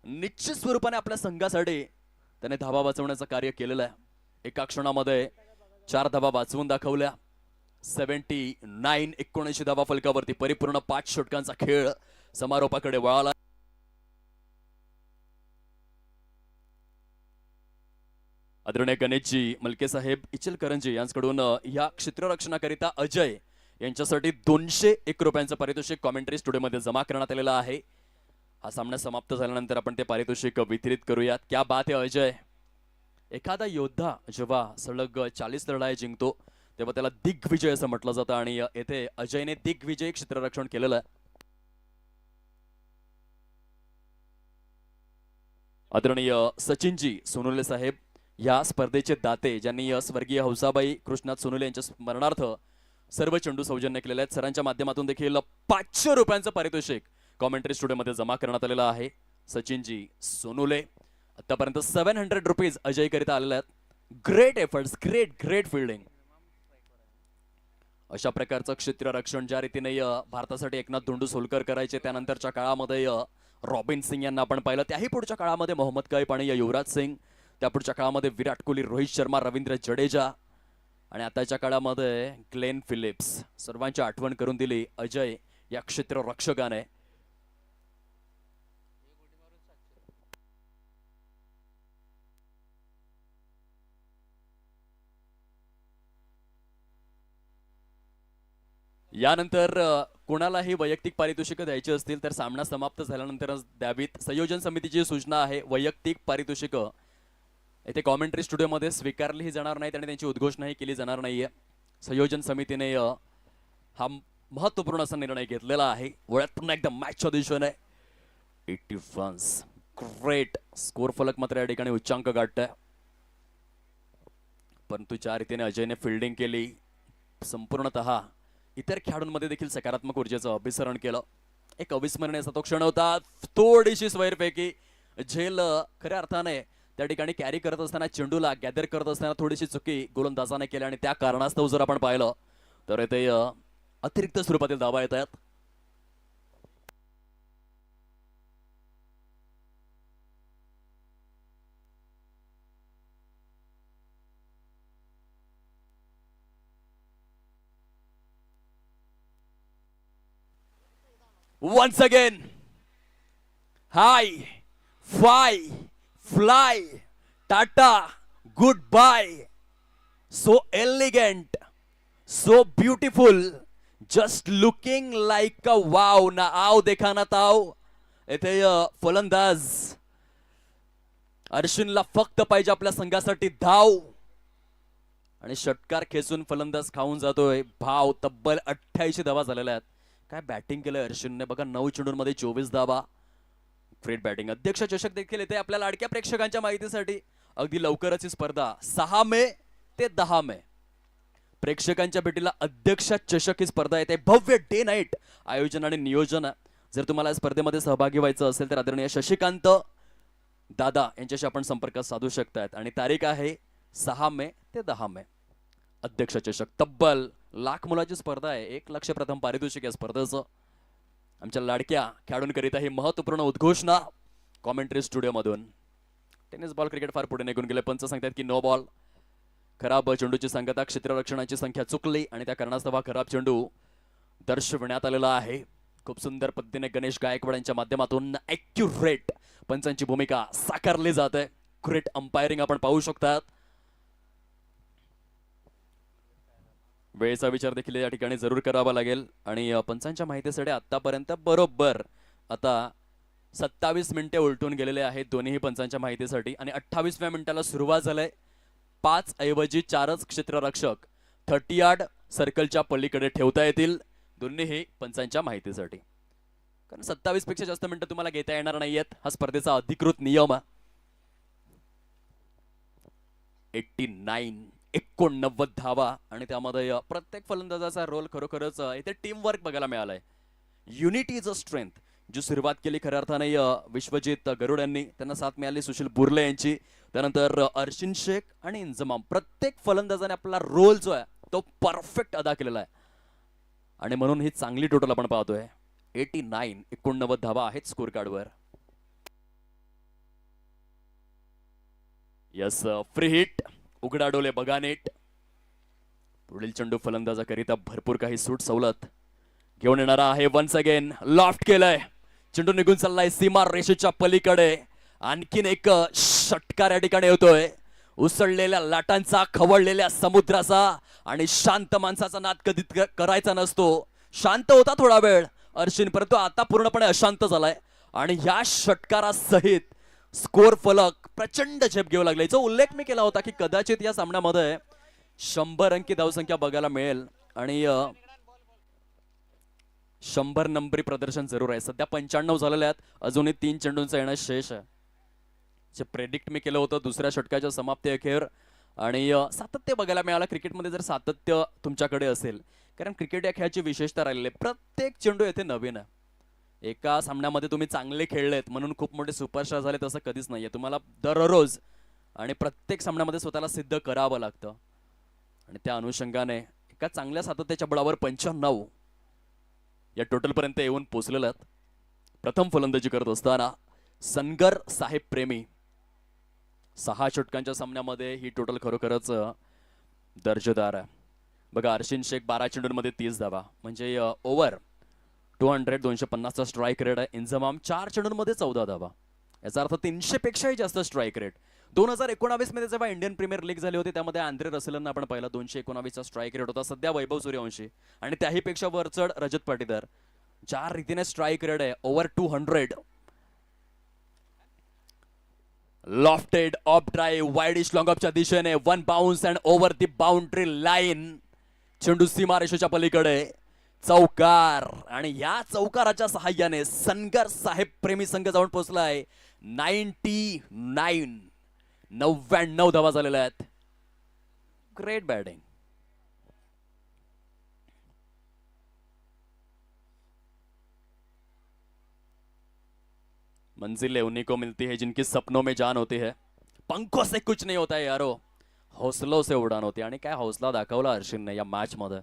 निश्चित स्वरूपाने आपल्या संघासाठी त्याने धावा वाचवण्याचं कार्य केलेलं आहे. एका क्षणामध्ये 4 धावा वाचवून दाखवल्या. 79 धावा फलकावरती. परिपूर्ण 5 षटकांचा खेळ समारोपाकडे वळाला. आदरणीय गणेशजी मलके साहेब इचलकरंजी यांच्याकडून या क्षेत्ररक्षणाकरिता अजय यांच्यासाठी 201 रुपयांचं पारितोषिक कॉमेंट्री स्टुडिओमध्ये जमा करण्यात आलेलं आहे. हा सामना समाप्त झाल्यानंतर आपण ते पारितोषिक वितरित करूयात. क्या बात आहे अजय. एखादा योद्धा जेव्हा सलग 40 लढाई जिंकतो तेव्हा त्याला दिग्विजय असं म्हटलं जातं आणि येथे अजयने दिग्विजय क्षेत्ररक्षण केलेलं आहे. आदरणीय सचिनजी सोनोले साहेब या स्पर्धेचे दाते, ज्यांनी स्वर्गीय हौसाबाई कृष्णात सोनोले यांच्या स्मरणार्थ सर्व चेंडू सौजन्य केलेले आहेत, सरांच्या माध्यमातून देखील 500 रुपयांचं पारितोषिक कॉमेंट्री स्टुडिओमध्ये जमा करण्यात आलेलं आहे. सचिनजी सोनोले आतापर्यंत 700 रुपीज अजय करिता आलेले आहेत. Great efforts, great fielding. अशा प्रकारचं क्षेत्ररक्षण ज्या रीतीने भारतासाठी एकनाथ धोंडू सोलकर करायचे, त्यानंतरच्या काळामध्ये रॉबिन सिंग यांना आपण पाहिलं, त्याही पुढच्या काळामध्ये मोहम्मद कैफ आणि युवराज सिंग, त्या पुढच्या काळामध्ये विराट कोहली, रोहित शर्मा, रवींद्र जडेजा आणि आताच्या काळामध्ये ग्लेन फिलिप्स. सर्वांची आठवण करून दिली अजय या क्षेत्ररक्षकाने. यानंतर कोणालाही वैयक्तिक पारितोषिक द्यायची असतील तर सामना समाप्त झाल्यानंतरच द्यावीत. संयोजन समितीची सूचना आहे, वैयक्तिक पारितोषिक येथे कॉमेंट्री स्टुडिओमध्ये स्वीकारलीही जाणार नाहीत आणि त्यांची उद्घोषणाही केली जाणार नाहीये. संयोजन समितीने हा महत्वपूर्ण असा निर्णय घेतलेला आहे. वळत पुन्हा एकदा मॅचच्या दिशेने 80 रन्स. ग्रेट स्कोर फलक मात्र या ठिकाणी उच्चांक गाठतोय, परंतु ज्या रीतीने अजयने फिल्डिंग केली, संपूर्णतः इतर खेळाडूंमध्ये देखील सकारात्मक ऊर्जेचं अभिसरण केलं. एक अविस्मरणीय असा तो क्षण होता. थोडीशी स्वैरपैकी झेल खऱ्या अर्थाने त्या ठिकाणी कॅरी करत असताना, चेंडूला गॅदर करत असताना थोडीशी चुकी गोलंदाजाने केली आणि त्या कारणास्तव जर आपण पाहिलं तर इथे अतिरिक्त स्वरूपातील धावा येत आहेत. Once again, hi, fly, fly, Tata, goodbye. So elegant, so beautiful, just looking like a wow. ना आओ देखा ना ताव. इथे फलंदाज अर्जुनला फक्त पाहिजे आपल्या संघासाठी धाव आणि षटकार खेचून फलंदाज खाऊन जातोय. भाव तब्बल 88 धावा झालेल्या आहेत. काय बॅटिंग केलंय अर्जुनने बघा, 9 चेंडूंमध्ये 24 धावा. Great batting. अध्यक्ष चषक देखील येते आपल्या लाडक्या प्रेक्षकांच्या माहितीसाठी. अगदी लवकरच ही स्पर्धा 6 मे ते 10 मे प्रेक्षकांच्या भेटीला अध्यक्ष चषक ही स्पर्धा येते. भव्य डे नाईट आयोजन आणि नियोजन. जर तुम्हाला या स्पर्धेमध्ये सहभागी व्हायचं असेल तर आदरणीय शशिकांत दादा यांच्याशी आपण संपर्क साधू शकतात आणि तारीख आहे 6 मे ते 10 मे. अध्यक्ष चषक तब्बल लाख मुलाची स्पर्धा आहे. 1 लाख प्रथम पारितोषिक या स्पर्धेचं. आमच्या लाडक्या खेळाडूंकरिता ही महत्वपूर्ण उद्घोषणा कॉमेंट्री स्टुडिओमधून. टेनिस बॉल क्रिकेट फार पुढे निघून गेले. पंच सांगतात की नो बॉल. खराब चेंडूची संगता, क्षेत्ररक्षणाची संख्या चुकली आणि त्या कारणास्तव खराब चेंडू दर्शविण्यात आलेला आहे. खूप सुंदर पद्धतीने गणेश गायकवाड यांच्या माध्यमातून ॲक्युरेट पंचांची भूमिका साकारली जाते. ग्रेट अंपायरिंग आपण पाहू शकतात. वेळेचा विचार देखील या ठिकाणी जरूर करावा लागेल आणि पंचांच्या माहितीसाठी आतापर्यंत बरोबर आता 27 मिनिटे उलटून गेलेले आहेत दोन्ही पंचांच्या माहितीसाठी आणि 28व्या मिनिटाला सुरुवात झालंय. 5 ऐवजी 4च क्षेत्ररक्षक 30 यार्ड सर्कलच्या पलीकडे ठेवता येतील दोन्हीही पंचांच्या माहितीसाठी, कारण 27 पेक्षा जास्त मिनिटं तुम्हाला घेता येणार नाहीयेत. हा स्पर्धेचा अधिकृत नियम. 89 धावा आणि त्यामध्ये प्रत्येक फलंदाजाचा रोल खरोखरच इथे टीम वर्क बघायला मिळालाय. Unity is a strength. जी सुरुवात केली खऱ्या अर्थाने विश्वजित गरुड यांनी, त्यांना साथ मिळाली सुशील बुर्ले यांची, त्यानंतर अर्शिन शेख आणि इंजमाम. प्रत्येक फलंदाजाने आपला रोल जो आहे तो परफेक्ट अदा केलेला आहे आणि म्हणून ही चांगली टोटल आपण पाहतोय. 89 धावा आहेत स्कोर कार्डवर. Yes, free hit. उघडा डोले बघा नेट. पुढील चेंडू फलंदाजाकरिता भरपूर काही सूट सवलत घेऊन येणारा आहे. वन्स अगेन लॉफ्ट केलंय, चेंडू निघून चाललाय सीमा रेषेच्या पलीकडे. आणखीन एक षटकार या ठिकाणी होतोय. उसळलेल्या लाटांचा, खवळलेल्या समुद्राचा आणि शांत माणसाचा नाद कधी करायचा नसतो. शांत होता थोडा वेळ अर्शिन, परंतु आता पूर्णपणे अशांत झालाय आणि या षटकारासहित स्कोर फलक प्रचंड झेप घेऊ लागले. जो उल्लेख मी केला होता की कदाचित या सामन्यामध्ये 100 अंकी धावसंख्या बघायला मिळेल आणि 100 नंबरी प्रदर्शन जरूर आहे. सध्या 95 झालेले आहेत, अजूनही 3 चेंडूंचा येणं शेष आहे. जे प्रेडिक्ट मी केलं होतं दुसऱ्या षटकाच्या समाप्ती अखेर. आणि सातत्य बघायला मिळालं क्रिकेटमध्ये. जर सातत्य तुमच्याकडे असेल, कारण क्रिकेट या खेळाची विशेषता राहिलेली आहे, प्रत्येक चेंडू येथे नवीन आहे. एका सामन्यामध्ये तुम्ही चांगले खेळलेत म्हणून खूप मोठे सुपरस्टार झाले तसं कधीच नाहीये. तुम्हाला दररोज आणि प्रत्येक सामन्यामध्ये स्वतःला सिद्ध करावं लागतं. आणि त्या अनुषंगाने एका चांगल्या सातत्याच्या बळावर 95 या टोटलपर्यंत येऊन पोचलेले आहेत. प्रथम फलंदाजी करत असताना सनगर साहेब प्रेमी 6 षटकांच्या सामन्यामध्ये ही टोटल खरोखरच दर्जेदार आहे. बघा, अर्शिन शेख 12 चेंडूंमध्ये 30 धावा, म्हणजे ओव्हर 200 250चा स्ट्राईक रेट आहे. इंजमाम 4 चेंडूंमध्ये 14 धावा, याचा अर्थ 300 पेक्षाही जास्त स्ट्राईक रेट. 2019 मध्ये जेव्हा इंडियन प्रीमियर लीग झाली होती त्यामध्ये आंद्रे रसेलना आपण पाहिला, 219चा स्ट्राईक रेट होता. सध्या वैभव सूर्यवंशी आणि त्याही पेक्षा वरचढ रजत पाटीदार. ज्या रीतीने स्ट्राईक रेट आहे over 200. Lofted off drive wideish long ऑफच्या दिशेने 1 bounce and over the boundary line. चेंडू सीमारेषेच्या पलीकडे चौकार, आणि या चौकाराच्या सहाय्याने सनगर साहेब प्रेमी संघ जाऊन पोहोचलाय 99 धावा झालेल्या आहेत. Great batting. मंजिलें उन्हीं को मिलती है जिनकी सपनों में जान होती है. पंखों से कुछ नहीं होता है यारो, हौसलों से उडान होती. आणि काय हौसला दाखवला हर्षिनने या मॅच मध्ये.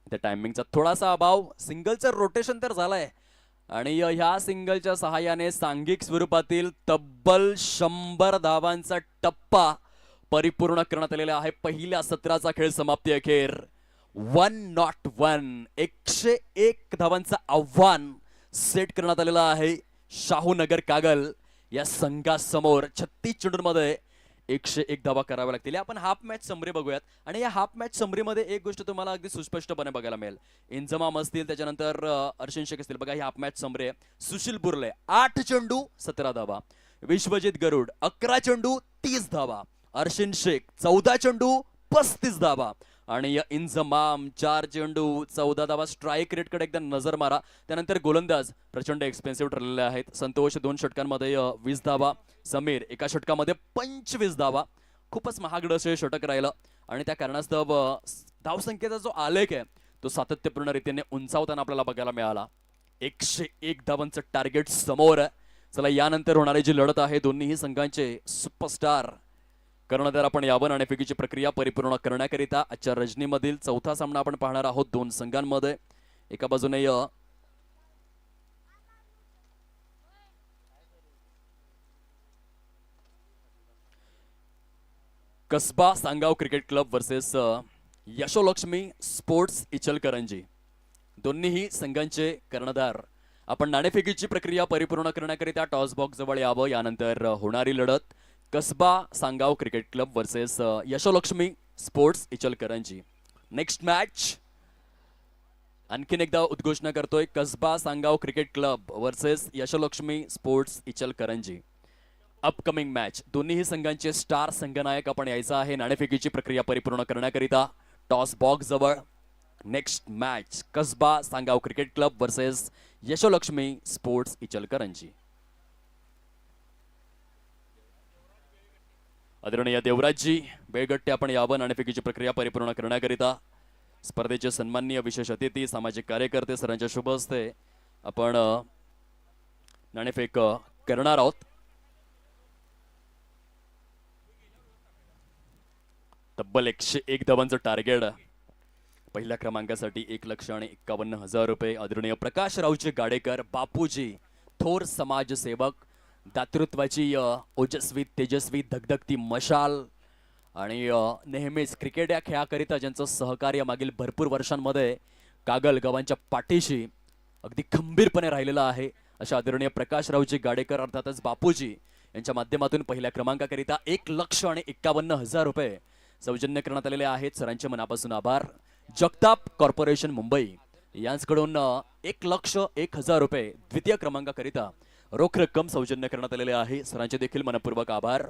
त्या टायमिंगचा थोडासा अभाव. सिंगलचं रोटेशन तर झालंय आणि ह्या सिंगलच्या सहाय्याने सांघिक स्वरूपातील तब्बल 100 धावांचा टप्पा परिपूर्ण करण्यात आलेला आहे. पहिल्या सत्राचा खेळ समाप्ती अखेर 101 101 धावांचं आव्हान सेट करण्यात आलेला आहे शाहूनगर कागल या संघासमोर. 36 चेंडूंमध्ये 101 धावा कराव्या लागतील. आपण हाफ मॅच समरी बघूयात आणि या हाफ मॅच समरीमध्ये एक गोष्ट तुम्हाला अगदी सुस्पष्टपणे बघायला मिळेल. इंजमाम असतील, त्याच्यानंतर अर्शिन शेख असतील. बघा, ही हाफ मॅच समरी आहे. सुशील बुर्ले 8 चेंडू 17 धावा, विश्वजित गरुड 11 चेंडू 30 धावा, अर्शिन शेख 14 चेंडू 35 धावा आणि इंजमाम 4 चेंडू 14 धावा. स्ट्राईक रेट कडे एकदा नजर मारा. त्यानंतर गोलंदाज प्रचंड एक्सपेन्सिव्ह ठरलेले आहेत. संतोष 2 षटकांमध्ये 20 धावा, समीर एका षटकामध्ये 25 धावा. खूपच महागड असे षटक राहिलं आणि त्या कारणास्तव धावसंख्येचा जो आलेख आहे तो सातत्यपूर्ण रीतीने उंचावताना आपल्याला बघायला मिळाला. 101 धावांचं टार्गेट समोर आहे. चला, यानंतर होणारी जी लढत आहे दोन्ही संघांचे सुपरस्टार कर्णधार आपण यावं. नाणेफेकीची प्रक्रिया परिपूर्ण करण्याकरिता आजच्या रजनीमधील चौथा सामना आपण पाहणार आहोत दोन संघांमध्ये. एका बाजूने Kasba Sangav cricket club versus Yashlakshmi sports Ichalkaranji. दोन्हीही संघांचे कर्णधार आपण नाणेफेकीची प्रक्रिया परिपूर्ण करण्याकरिता टॉस बॉक्स जवळ यावं. यानंतर होणारी लढत Kasba Sangav cricket club versus Yashlakshmi sports Ichalkaranji. Next match आणखीन एकदा उद्घोषणा करतोय, Kasba Sangav cricket club versus Yashlakshmi sports Ichalkaranji. Upcoming match. दोन्ही संघांचे स्टार संघनायक आपण यायचा आहे नाणेफेकीची प्रक्रिया परिपूर्ण करण्याकरिता टॉस बॉक्स जवळ. Next match Kasba Sangav cricket club versus Yashlakshmi sports Ichalkaranji. आदरणीय देवराजजी बेळगट्टे आपण यावं नाणेफेकीची प्रक्रिया परिपूर्ण करण्याकरिता. स्पर्धेचे सन्माननीय विशेष अतिथी सामाजिक कार्यकर्ते सरांच्या शुभ हस्ते आपण नाणेफेक करणार आहोत. तब्बल 101 धावांचं टार्गेट. पहिल्या क्रमांकासाठी 1,51,000 रुपये. आदरणीय प्रकाशरावजी गाडेकर बापूजी थोर समाजसेवक, दातृत्वाची ओजस्वी तेजस्वी धगधगती मशाल आणि नेहमीच क्रिकेट या खेळाकरिता ज्यांचं सहकार्य मागील भरपूर वर्षांमध्ये कागल गावांच्या पाठीशी अगदी खंबीरपणे राहिलेलं आहे अशा आदरणीय प्रकाशरावजी गाडेकर अर्थातच बापूजी यांच्या माध्यमातून पहिल्या क्रमांकाकरिता 1,51,000 रुपये सौजन्य करण्यात आलेले आहेत. सरांचे मनापासून आभार. जगताप कॉर्पोरेशन मुंबई यांच्याकडून 1,01,000 रुपये द्वितीय क्रमांकाकरिता रोख रक्कम सौजन्य करण्यात आलेले आहे. सरांचे देखील मनपूर्वक आभार.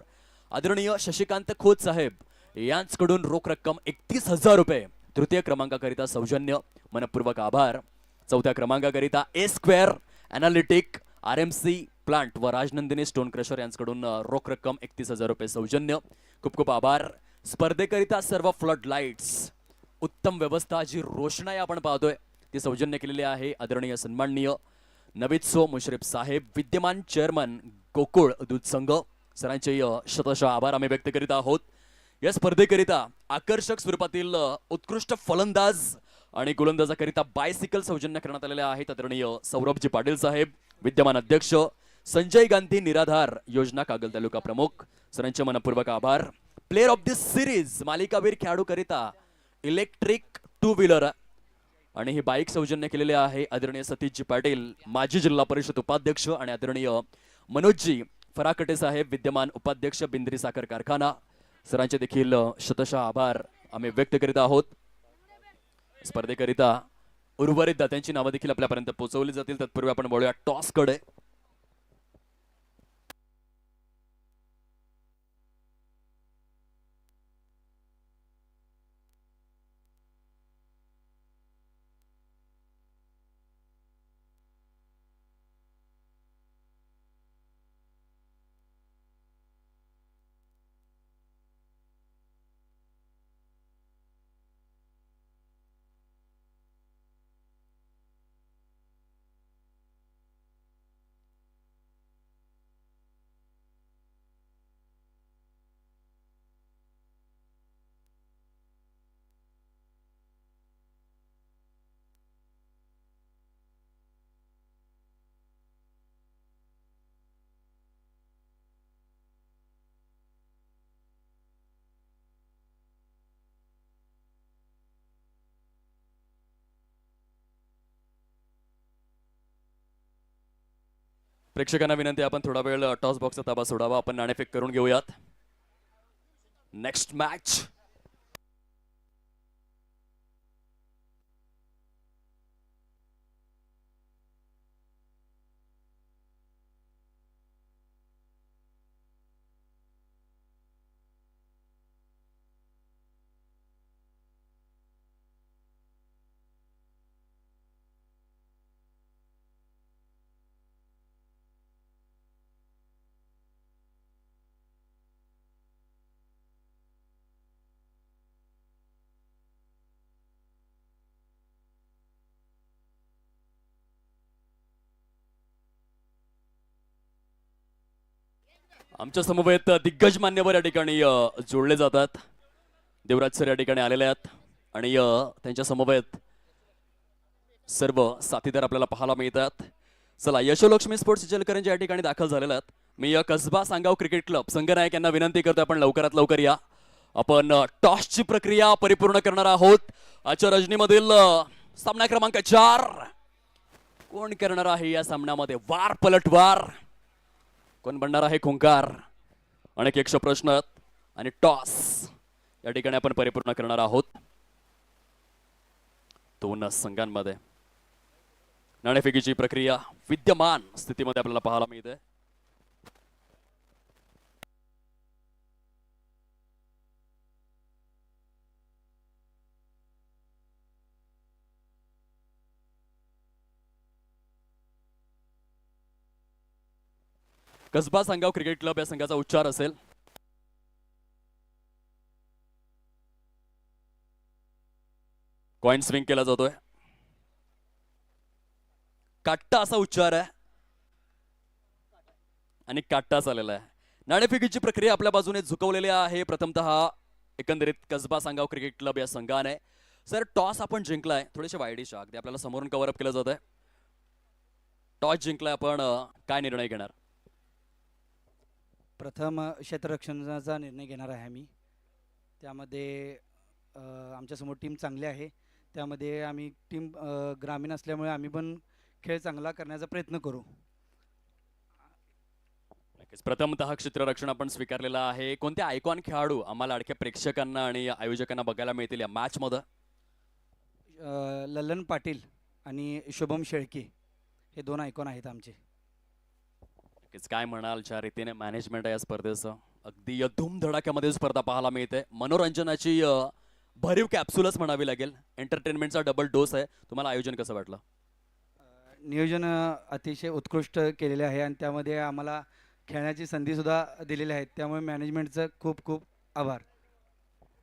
आदरणीय शशिकांत खोत साहेब यांच्याकडून रोख रक्कम 31,000 रुपये तृतीय क्रमांकाकरिता सौजन्य, मनपूर्वक आभार. चौथ्या क्रमांकाकरिता ए स्क्वेअर अनालिटिक RMC प्लांट व राजनंदिनी स्टोन क्रशर यांच्याकडून रोख रक्कम 31,000 रुपये सौजन्य. खूप खूप आभार. स्पर्धेकरिता सर्व फ्लड लाईट्स, उत्तम व्यवस्था, जी रोषणाई आपण पाहतोय ती सौजन्य केलेली आहे आदरणीय सन्माननीय नवीद मुश्रीफ साहेब, विद्यमान चेअरमन गोकुळ दूध संघ. सरांचे शतशः आभार आम्ही व्यक्त करीत आहोत. या स्पर्धेकरिता आकर्षक स्वरूपातील उत्कृष्ट फलंदाज आणि गोलंदाजाकरिता बायसिकल सौजन्य करण्यात आलेले आहेत आदरणीय सौरभजी पाटील साहेब, विद्यमान अध्यक्ष, संजय गांधी निराधार योजना कागल तालुका प्रमुख. सरांचे मनपूर्वक आभार. प्लेअर ऑफ दिस सिरीज मालिकावीर खेळाडूकरिता इलेक्ट्रिक टू व्हीलर आणि ही बाईक सौजन्य केलेले आहे आदरणीय सतीशजी पाटील, माजी जिल्हा परिषद उपाध्यक्ष, आणि आदरणीय मनोजजी फराकटे साहेब, विद्यमान उपाध्यक्ष बिंद्री साखर कारखाना. सरांचे देखील शतशः आभार आम्ही व्यक्त करीत आहोत. स्पर्धेकरिता उर्वरित दात्यांची नावं देखील आपल्यापर्यंत पोहोचवली जातील. तत्पूर्वी आपण बोलूया टॉस कडे. प्रेक्षकांना विनंती, आपण थोडा वेळ टॉस बॉक्सचा ताबा सोडावा. आपण नाणेफेक करून घेऊयात. नेक्स्ट मॅच आमच्या समवेत दिग्गज मान्यवर या ठिकाणी जोडले जातात. देवराज सर या ठिकाणी आलेले आहेत आणि त्यांच्या समवेत सर्व साथीदार आपल्याला पाहायला मिळतात. चला, यशोलक्ष्मी स्पोर्ट्स इचलकरंजी या ठिकाणी दाखल झालेले आहेत. मी कसबा सांगाव क्रिकेट क्लब संघनायक यांना विनंती करतो, आपण लवकरात लवकर या. आपण टॉसची प्रक्रिया परिपूर्ण करणार आहोत. आजच्या रजनीमधील सामना क्रमांक 4 कोण करणार आहे या सामन्यामध्ये वार पलटवार, कोण बनणार आहे खुंकार? अनेक यक्ष प्रश्न आणि टॉस या ठिकाणी आपण परिपूर्ण करणार आहोत. दोन संघांमध्ये नाणेफेकीची प्रक्रिया विद्यमान स्थितीमध्ये आपल्याला पाहायला मिळते. कसबा सांगाव क्रिकेट क्लब या संघाचा उच्चार असेल. कॉइन स्विंग केला जातोय. काट्टा असा उच्चार आहे आणि काट्टा चाललेला आहे. नाणेफेकीची प्रक्रिया आपल्या बाजूने झुकवलेली आहे. प्रथमतः एकंदरीत कसबा सांगाव क्रिकेट क्लब या संघाने सर टॉस आपण जिंकलाय. थोडेसे वाईडिश अगदी आपल्याला समोरून कव्हर अप केलं जात आहे. टॉस जिंकलाय आपण, काय निर्णय घेणार? प्रथम क्षेत्ररक्षणाचा निर्णय घेणार आहे आम्ही. त्यामध्ये आमच्यासमोर टीम चांगली आहे. त्यामध्ये आम्ही टीम ग्रामीण असल्यामुळे आम्ही पण खेळ चांगला करण्याचा प्रयत्न करू. प्रथमतः क्षेत्ररक्षण आपण स्वीकारलेला आहे. कोणते आयकॉन खेळाडू आम्हाला लाडक्या प्रेक्षकांना आणि आयोजकांना बघायला मिळतील या मॅच मध्ये? ललन पाटील आणि शुभम शेळके हे दोन आयकॉन आहेत आमचे. काय म्हणाल, ज्या रीतीने मॅनेजमेंट आहे या स्पर्धेचं, अगदी धूमधडाक्यामध्ये स्पर्धा पाहायला मिळते. मनोरंजनाची भरीव कॅप्सूलच म्हणावी लागेल. एंटरटेनमेंटचा डबल डोस आहे. तुम्हाला आयोजन कसं वाटलं? नियोजन अतिशय उत्कृष्ट केलेले आहे आणि त्यामध्ये आम्हाला खेळण्याची संधीसुद्धा दिलेली आहे. त्यामुळे मॅनेजमेंटचं खूप खूप आभार.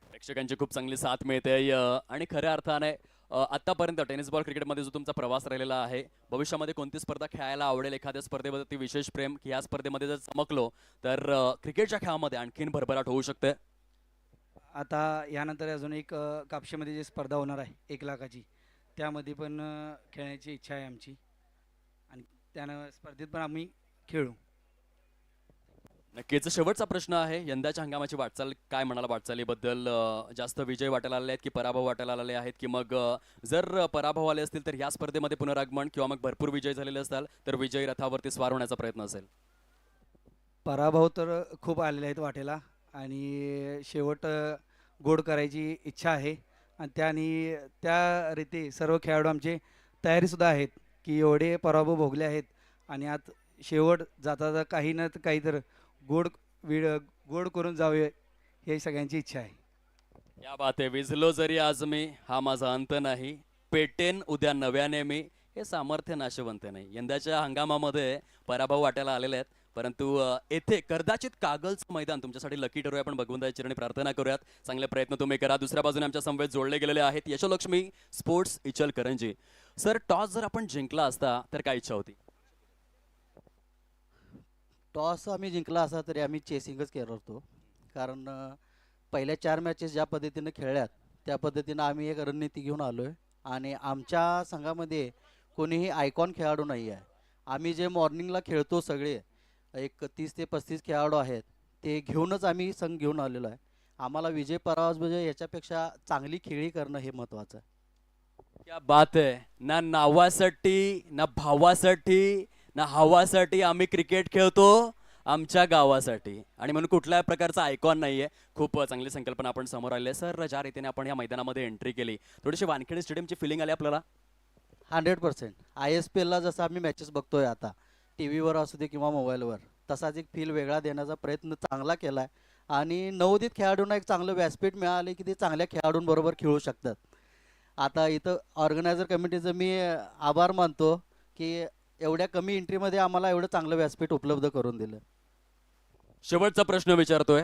प्रेक्षकांची खूप चांगली साथ मिळते आणि खऱ्या अर्थाने आतापर्यंत टेनिस बॉल क्रिकेटमध्ये जो तुमचा प्रवास राहिलेला आहे, भविष्यामध्ये कोणती स्पर्धा खेळायला आवडेल, एखाद्या स्पर्धेमध्ये ती विशेष प्रेम की या स्पर्धेमध्ये जर चमकलो तर क्रिकेटच्या खेळामध्ये आणखीन भरभराट होऊ शकते? आता यानंतर अजून एक कापशीमध्ये जी स्पर्धा होणार आहे 1,00,000ची, त्यामध्ये पण खेळण्याची इच्छा आहे आमची आणि त्यानं स्पर्धेत पण आम्ही खेळू. नक्कीच. शेवटचा प्रश्न आहे, यंदाच्या हंगामाची वाटचाल काय म्हणाला? वाटचालीबद्दल जास्त विजय वाटायला आले आहेत की पराभव वाटायला आले आहेत, की मग जर पराभव आले असतील तर या स्पर्धेमध्ये पुनरागमन, किंवा मग भरपूर विजय झालेले असताल तर विजयी रथावरती स्वार होण्याचा प्रयत्न असेल? पराभव तर खूप आलेले आहेत वाटेला आणि शेवट गोड करायची इच्छा आहे आणि त्या रीती सर्व खेळाडू आमचे तयारीसुद्धा आहेत की एवढे पराभव भोगले आहेत आणि आत शेवट जाता जाता काही ना काही तर गोड गोड करून जावे हे सगळ्यांची इच्छा आहे. या बात आहे. विझलो जरी आज मी, हा माझा अंत नाही, पेटेन उद्या नव्याने मी, हे सामर्थ्य नाशवंत नाही. यंदाच्या हंगामामध्ये पराभव वाटायला आलेले आहेत, परंतु येथे कदाचित कागलचं मैदान तुमच्यासाठी लकी ठरूया. आपण भगवंताच्या चरणी प्रार्थना करूयात, चांगले प्रयत्न तुम्ही करा. दुसऱ्या बाजूने आमच्या समवेत जोडले गेलेले आहेत यशोलक्ष्मी स्पोर्ट्स इचलकरंजी. सर, टॉस जर आपण जिंकला असता तर काय इच्छा होती? टॉस आम्ही जिंकला असता तरी आम्ही चेसिंगच केलं होतो, कारण पहिल्या 4 मॅचेस ज्या पद्धतीनं खेळल्यात त्या पद्धतीनं आम्ही एक रणनीती घेऊन आलो आहे आणि आमच्या संघामध्ये कोणीही आयकॉन खेळाडू नाही आहे. आम्ही जे मॉर्निंगला खेळतो सगळे एक 30 ते 35 खेळाडू आहेत, ते घेऊनच आम्ही संघ घेऊन आलेलो आहे. आम्हाला विजय पराभव म्हणजे याच्यापेक्षा चांगली खेळी करणं हे महत्त्वाचं आहे. क्या बात आहे. ना नावासाठी, ना भावासाठी, ना हवासाठी आम्ही क्रिकेट खेळतो, आमच्या गावासाठी. आणि म्हणून कुठल्याही प्रकारचा आयकॉन नाहीये. खूप चांगली संकल्पना आपण समोर आली आहे. सर, ज्या रीतीने आपण या मैदानामध्ये एंट्री केली, थोडीशी वानखेडे स्टेडियमची फिलिंग आली आपल्याला? 100% ISPLला जसं आम्ही मॅचेस बघतोय आता टी व्हीवर असू दे किंवा मोबाईलवर, तसाच एक फील वेगळा देण्याचा प्रयत्न चांगला केला आहे आणि नवोदित खेळाडूंना एक चांगलं व्यासपीठ मिळाले की ते चांगल्या खेळाडूंबरोबर खेळू शकतात. आता इथं ऑर्गनायझर कमिटीचं मी आभार मानतो की एवढ्या कमी एंट्रीमध्ये आम्हाला एवढं चांगलं व्यासपीठ उपलब्ध करून दिलं. शेवटचा प्रश्न विचारतोय.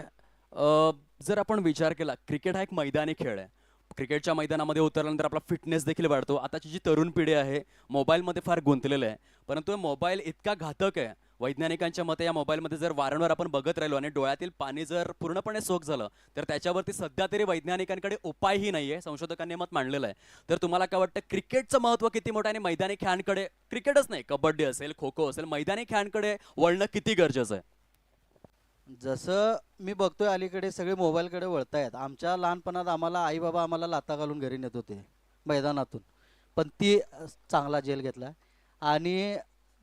जर आपण विचार केला, क्रिकेट हा एक मैदानी खेळ आहे. क्रिकेटच्या मैदानामध्ये उतरल्यानंतर आपला फिटनेस देखील वाढतो. आताची जी तरुण पिढी आहे मोबाईलमध्ये फार गुंतलेलं आहे, परंतु मोबाईल इतका घातक आहे. वैज्ञानिकांच्या मते या मोबाईलमध्ये जर वारंवार आपण बघत राहिलो आणि डोळ्यातील पाणी जर पूर्णपणे सोक झालं तर त्याच्यावरती सध्या तरी वैज्ञानिकांकडे उपायही नाही आहे, संशोधकांनी मत मांडलेलं आहे. तर तुम्हाला काय वाटतं, क्रिकेटचं महत्त्व किती मोठं आणि मैदानी खेळांकडे, क्रिकेटच नाही कबड्डी असेल, खो खो असेल, मैदानी खेळांकडे वळणं किती गरजेचं आहे? जसं मी बघतोय अलीकडे सगळे मोबाईलकडे वळतायत. आमच्या लहानपणात आम्हाला आई बाबा आम्हाला लाथा घालून घरी नेत होते मैदानातून, पण ती चांगला जेल घेतला आणि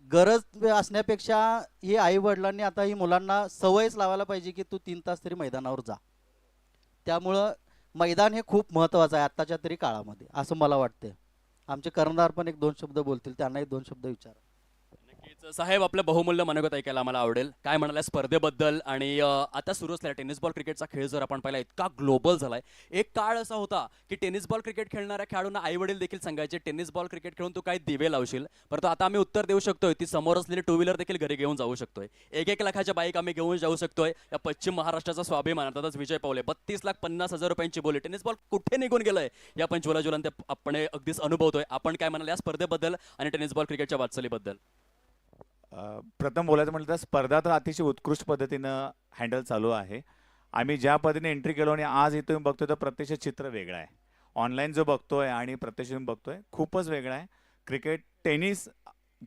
गरज असण्यापेक्षा ही आई वडिलांनी आता ही मुलांना सवयच लावायला पाहिजे की तू 3 तास तरी मैदानावर जा. त्यामुळं मैदान हे खूप महत्त्वाचं आहे आत्ताच्या तरी काळामध्ये असं मला वाटतं. आमचे कर्णधार पण 1-2 शब्द बोलतील, त्यांनाही 2 शब्द विचारा. नक्कीच साहेब, आपलं बहुमूल्य मनोगत ऐकायला आम्हाला आवडेल. काय म्हणाल्या स्पर्धेबद्दल? आणि आता सुरू असलेला टेनिस बॉल क्रिकेटचा खेळ जर आपण पाहिला, इतका ग्लोबल झालाय. एक काळ असा होता की टेनिस बॉल क्रिकेट खेळणाऱ्या खेळाडूंना आई वडील देखील सांगायचे, टेनिस बॉल क्रिकेट खेळून तू काय दिवे लावशील, परंतु आता आम्ही उत्तर देऊ शकतोय, ती समोर असलेली 2 व्हीलर देखील घरी घेऊन जाऊ शकतोय. 1-1 लाखाच्या बाईक आम्ही घेऊन जाऊ शकतोय. या पश्चिम महाराष्ट्राचा स्वाभिमान. अर्थातच विजय पावले 32,50,000 रुपयांची बोली. टेनिस बॉल कुठे निघून गेलाय या पंचवला जुलन ते आपण अगदीच अनुभवतोय. आपण काय म्हणाल या स्पर्धेबद्दल आणि टेनिस बॉल क्रिकेटच्या वाटचालीबद्दल? प्रथम बोलायचं म्हटलं तर स्पर्धा तर अतिशय उत्कृष्ट पद्धतीनं हँडल चालू आहे. आम्ही ज्या पद्धतीने एंट्री केलो आणि आज इथून बघतोय तर प्रत्यक्ष चित्र वेगळं आहे. ऑनलाईन जो बघतोय आणि प्रत्यक्ष बघतोय खूपच वेगळं आहे. क्रिकेट, टेनिस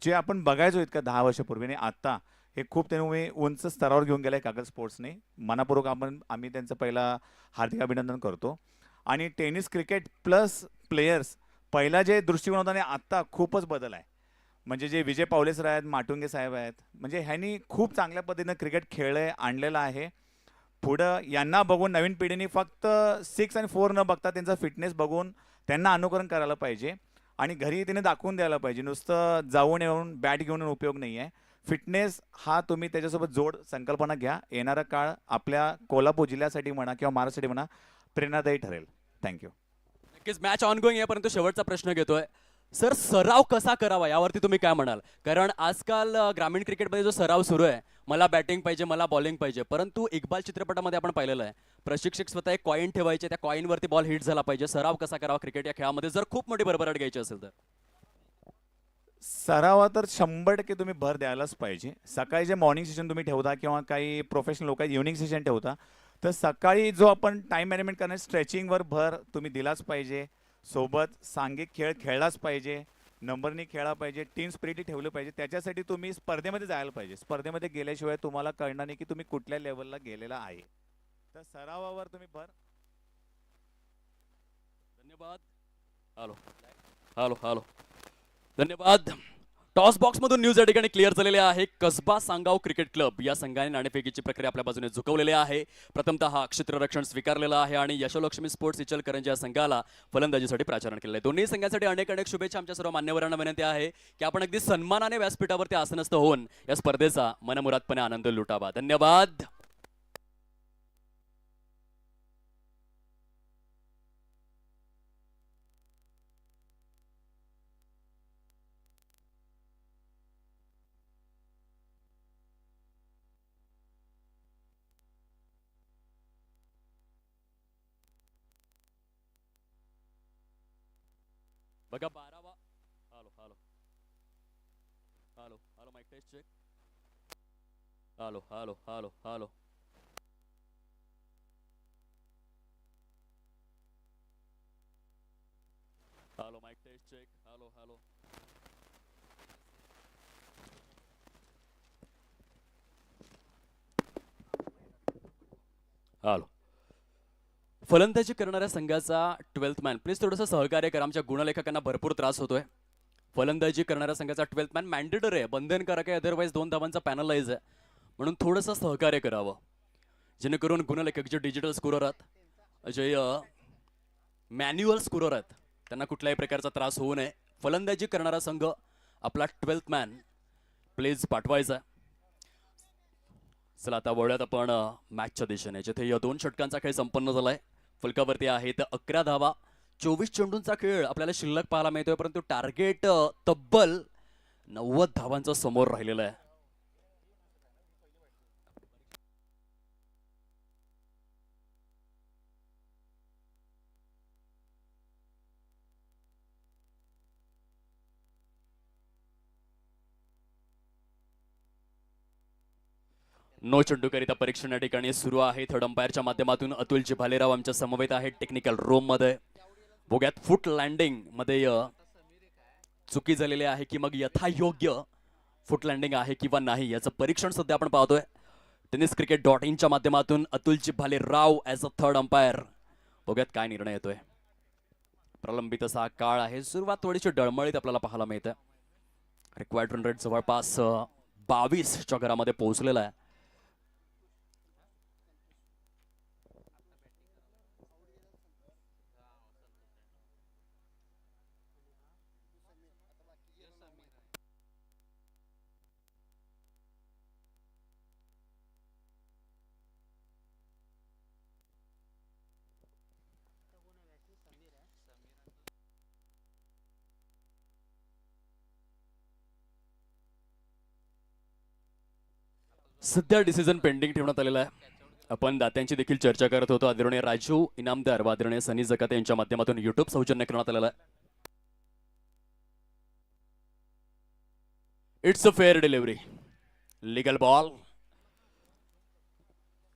जे आपण बघायचो इतक्या 10 वर्षापूर्वी आणि आत्ता हे खूप त्यामुळे उंच स्तरावर घेऊन गेलं आहे कागल स्पोर्ट्सने. मनापूर्वक आम्ही त्यांचं पहिला हार्दिक अभिनंदन करतो. आणि टेनिस, क्रिकेट प्लस प्लेयर्स, पहिला जे दृष्टिकोन होता आणि आत्ता खूपच बदल आहे. म्हणजे जे विजय पावले सर आहेत, माटुंगे साहेब आहेत, म्हणजे ह्यांनी खूप चांगल्या पद्धतीनं क्रिकेट खेळलं आणलेलं आहे. पुढं यांना बघून नवीन पिढीने फक्त 6 आणि 4 न बघता त्यांचा फिटनेस बघून त्यांना अनुकरण करायला पाहिजे आणि घरी तिने दाखवून द्यायला पाहिजे. नुसतं जाऊन येऊन बॅट घेऊन उपयोग नाही आहे. फिटनेस हा तुम्ही त्याच्यासोबत जोड संकल्पना घ्या. येणारा काळ आपल्या कोल्हापूर जिल्ह्यासाठी म्हणा किंवा महाराष्ट्रासाठी म्हणा प्रेरणादायी ठरेल. थँक्यू. नक्कीच मॅच ऑनगोईंग आहे, परंतु शेवटचा प्रश्न घेतोय. सर सराव कसा करावा यावरती तुम्ही काय म्हणाल? कारण आजकाल ग्रामीण क्रिकेटमध्ये जो सराव सुरू आहे, मला बॅटिंग पाहिजे, मला बॉलिंग पाहिजे, परंतु इक्बाल चित्रपटामध्ये आपण पाहिलेलं आहे, प्रशिक्षक स्वतः एक कॉईन ठेवायचे, त्या कॉईनवरती बॉल हिट झाला पाहिजे. सराव कसा करावा क्रिकेट या खेळामध्ये जर खूप मोठी भरभराट घ्यायची असेल तर? सरावात तर 100% तुम्ही भर द्यायलाच पाहिजे. सकाळी जे मॉर्निंग सेशन तुम्ही ठेवता किंवा काही प्रोफेशनल लोक इव्हनिंग सेशन ठेवता, तर सकाळी जो आपण टाइम मॅनेजमेंट करणार स्ट्रेचिंगवर भर तुम्ही दिलाच पाहिजे. सोबत सांघिक खेळ खेळलाच पाहिजे, नंबरनी खेळला पाहिजे, टीम स्पिरिट ठेवलं पाहिजे. त्याच्यासाठी तुम्ही स्पर्धेमध्ये जायला पाहिजे. स्पर्धेमध्ये गेल्याशिवाय तुम्हाला कळणार नाही की तुम्ही कुठल्या लेवलला गेलेला आहे. तर सरावावर तुम्ही भर. धन्यवाद. हॅलो हॅलो हॅलो धन्यवाद. टॉस बॉक्स मधून न्यूज या ठिकाणी क्लिअर झालेले आहे. कसबा सांगाव क्रिकेट क्लब या संघाने नाणेफेकीची प्रक्रिया आपल्या बाजूने झुकवलेली आहे. प्रथमतः क्षेत्ररक्षण स्वीकारलेलं आहे आणि यशोलक्ष्मी स्पोर्ट्स इचलकरंजी या संघाला फलंदाजीसाठी प्राचारण केलं आहे. दोन्ही संघांसाठी अनेक अनेक शुभेच्छा. आमच्या सर्व मान्यवरांना विनंती आहे की आपण अगदी सन्मानाने व्यासपीठावरती आसनस्थ होऊन या स्पर्धेचा मनमुरादपणे आनंद लुटावा. धन्यवाद. बघा 12वा. Hello hello hello hello mic test check. Hello hello hello hello hello mic test check. Hello hello hello. फलंदाजी करणाऱ्या संघाचा 12th मॅन प्लीज थोडंसं सहकार्य करा. आमच्या गुणलेखकांना भरपूर त्रास होतोय. फलंदाजी करणाऱ्या संघाचा 12th मॅन मॅन्डेटरी आहे, बंधनकारक आहे, अदरवाईज 2 धावांचा पॅनलाइज आहे, म्हणून थोडंसं सहकार्य करावं जेणेकरून गुणलेखक जे डिजिटल स्कोरर आहेत, जे मॅन्युअल स्कोरर आहेत, त्यांना कुठल्याही प्रकारचा त्रास होऊ नये. फलंदाजी करणारा संघ आपला 12th मॅन प्लीज पाठवायचा. चला आता वळूयात आपण मॅचच्या दिशेने, जिथे या 2 षटकांचा खेळ संपन्न झालाय. फलकावरती आहेत 11 धावा. 24 चेंडूंचा खेळ आपल्याला शिल्लक पाहायला मिळतोय, परंतु टार्गेट तब्बल 90 धावांचा समोर राहिलेला आहे. नो चेंडूकरिता परीक्षण या ठिकाणी सुरू आहे. थर्ड अंपायरच्या माध्यमातून अतुलजी भालेराव आमच्या समवेत आहेत टेक्निकल रूम मध्ये. बोग्यात फुट लँडिंग मध्ये चुकी झालेली आहे की मग यथायोग्य फुट लँडिंग आहे किंवा नाही याचं परीक्षण सध्या आपण पाहतोय tenniscricket.in च्या माध्यमातून. Atulji Bhalerao as a third umpire. बोग्यात काय निर्णय येतोय. प्रलंबित असा काळ आहे. सुरुवात थोडीशी डळमळीत आपल्याला पाहायला मिळते. रिक्वायर्ड रन रेट जवळपास 22च्या घरामध्ये पोहोचलेला आहे. सध्या डिसिजन पेंडिंग ठेवण्यात आलेला आहे. आपण दात्यांची देखील चर्चा करत होतो. आदरणीय राजू इनामदार व आदरणीय सनी जकाते यांच्या माध्यमातून युट्यूब सौजन्य करण्यात आलेला आहे. It's a fair delivery, legal ball.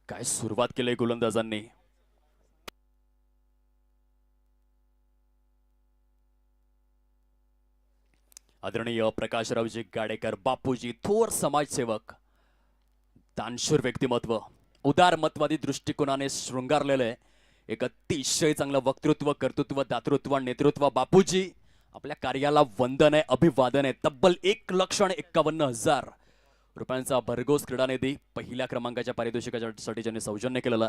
काय सुरुवात केली गोलंदाजांनी. आदरणीय प्रकाशरावजी गाडेकर बापूजी, थोर समाजसेवक, दानशूर व्यक्तिमत्व, उदारमतवादी दृष्टिकोनाने शृंगारलेले एक अतिशय चांगलं वक्तृत्व, कर्तृत्व, दातृत्व, नेतृत्व. बापूजी आपल्या कार्याला वंदन आहे, अभिवादन आहे. तब्बल 1,51,000 रुपयांचा भरघोस क्रीडा निधी पहिल्या क्रमांकाच्या पारितोषिकासाठी ज्यांनी सौजन्य केलेलं.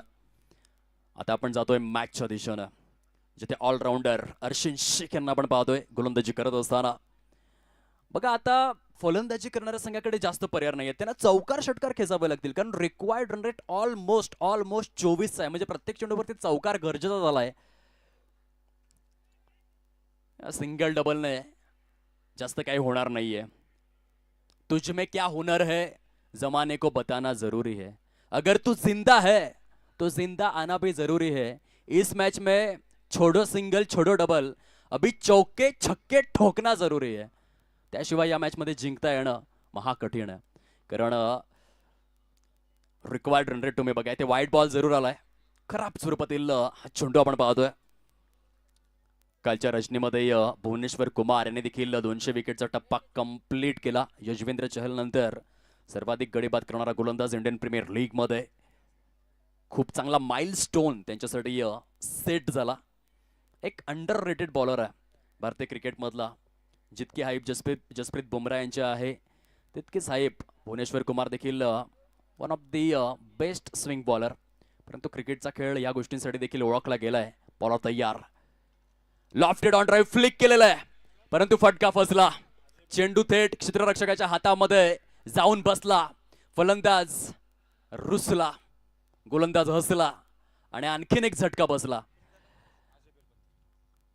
आता आपण जातोय मॅचच्या दिशेनं, जिथे ऑलराऊंडर अर्शिन शेख यांना आपण पाहतोय गोलंदाजी करत असताना. बघा आता फलंदाजी करणाऱ्या संघाकडे जास्त पर्याय नाही आहेत. त्यांना चौकार षटकार खेचावे लागतील, कारण रिक्वायर्ड रन रेट ऑलमोस्ट 24 आहे. म्हणजे प्रत्येक चेंडूवरती चौकार गरजेचा झालाय. सिंगल डबलने जास्त काही होणार नाहीये. तुझ में क्या हुनर है जमाने को बताना जरूरी है. अगर तू जिंदा है तो जिंदा आना भी जरूरी है. इस मैच में छोड़ो सिंगल छोड़ो डबल, अभी चौके छक्के ठोकना जरूरी आहे. त्याशिवाय या मॅच मध्ये जिंकता येणं महाकठीण आहे. कारण रिक्वायर्ड रन रेट तुम्ही बघा, ते वाईट बॉल जरूर आलाय. खराब स्वरूपातील हा चेंडू आपण पाहतोय. कालच्या रजनीमध्ये भुवनेश्वर कुमार यांनी देखील 200 विकेटचा टप्पा कंप्लीट केला. यजवेंद्र चहल नंतर सर्वाधिक गडी बाद करणारा गोलंदाज इंडियन प्रीमियर लीग मध्ये. खूप चांगला माइलस्टोन त्यांच्यासाठी सेट झाला. एक अंडर रेटेड बॉलर आहे भारतीय क्रिकेटमधला. जितकी हाईप जसप्रीत बुमराह यांची आहे तितकीच हाईप भुवनेश्वर कुमार देखील one of the best swing bowler. परंतु क्रिकेटचा खेळ या गोष्टींसाठी देखील ओळखला गेलाय. बॉलर तयार, लॉफ्टेड ऑन ड्राईव्ह फ्लिक केलेला आहे, परंतु फटका फसला. चेंडू थेट क्षेत्ररक्षकाच्या हातामध्ये जाऊन बसला. फलंदाज रुसला, गोलंदाज हसला आणि आणखीन एक झटका बसला.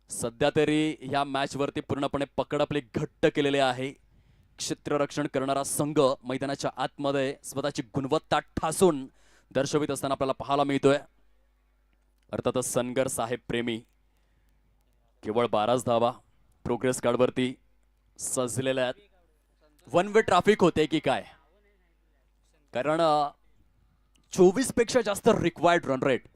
सध्या तरी या मॅच वरती पूर्णपणे पकड आपली घट्ट केलेले आहे. क्षेत्ररक्षण करणारा संघ मैदानाच्या आतमध्ये स्वतःची गुणवत्ता ठासून दर्शवित असताना आपल्याला पाहायला मिळतोय. अर्थातच सनगर साहेब प्रेमी केवळ 12 धावा प्रोग्रेस कार्ड वरती सजलेल्या आहेत. वन वे ट्रॅफिक होते की काय? कारण 24 पेक्षा जास्त रिक्वायर्ड रन रेट.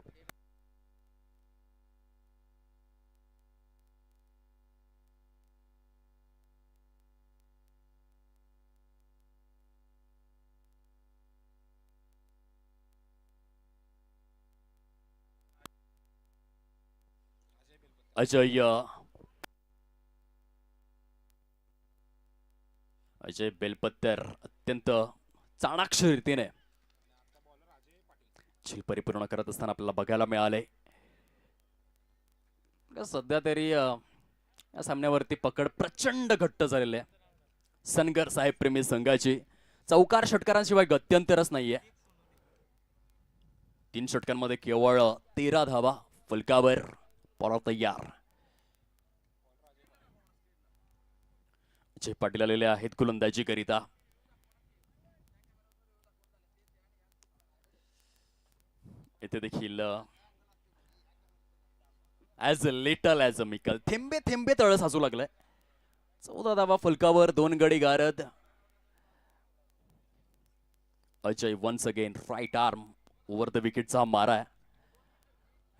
अजय बेलपत्तर अत्यंत चाणाक्ष रीतीने झेल परिपूर्ण करत असताना आपल्याला बघायला मिळाले. सध्या तरी या सामन्यावरती पकड प्रचंड घट्ट झालेली आहे. सनगर साहेब प्रेमी संघाची चौकार षटकारांशिवाय गत्यंतरच नाहीये. 3 षटकांमध्ये केवळ 13 धावा फलकावर. बॉलर तयार. अजय पाटील आलेले आहेत गोलंदाजी करिता. इथे देखील as little as a Mikal थेंबे थेंबे तळ साचू लागलाय. 14 धावा फलकावर, 2 गडी गारद. Ajay once again right arm over the विकेटचा मारा आहे.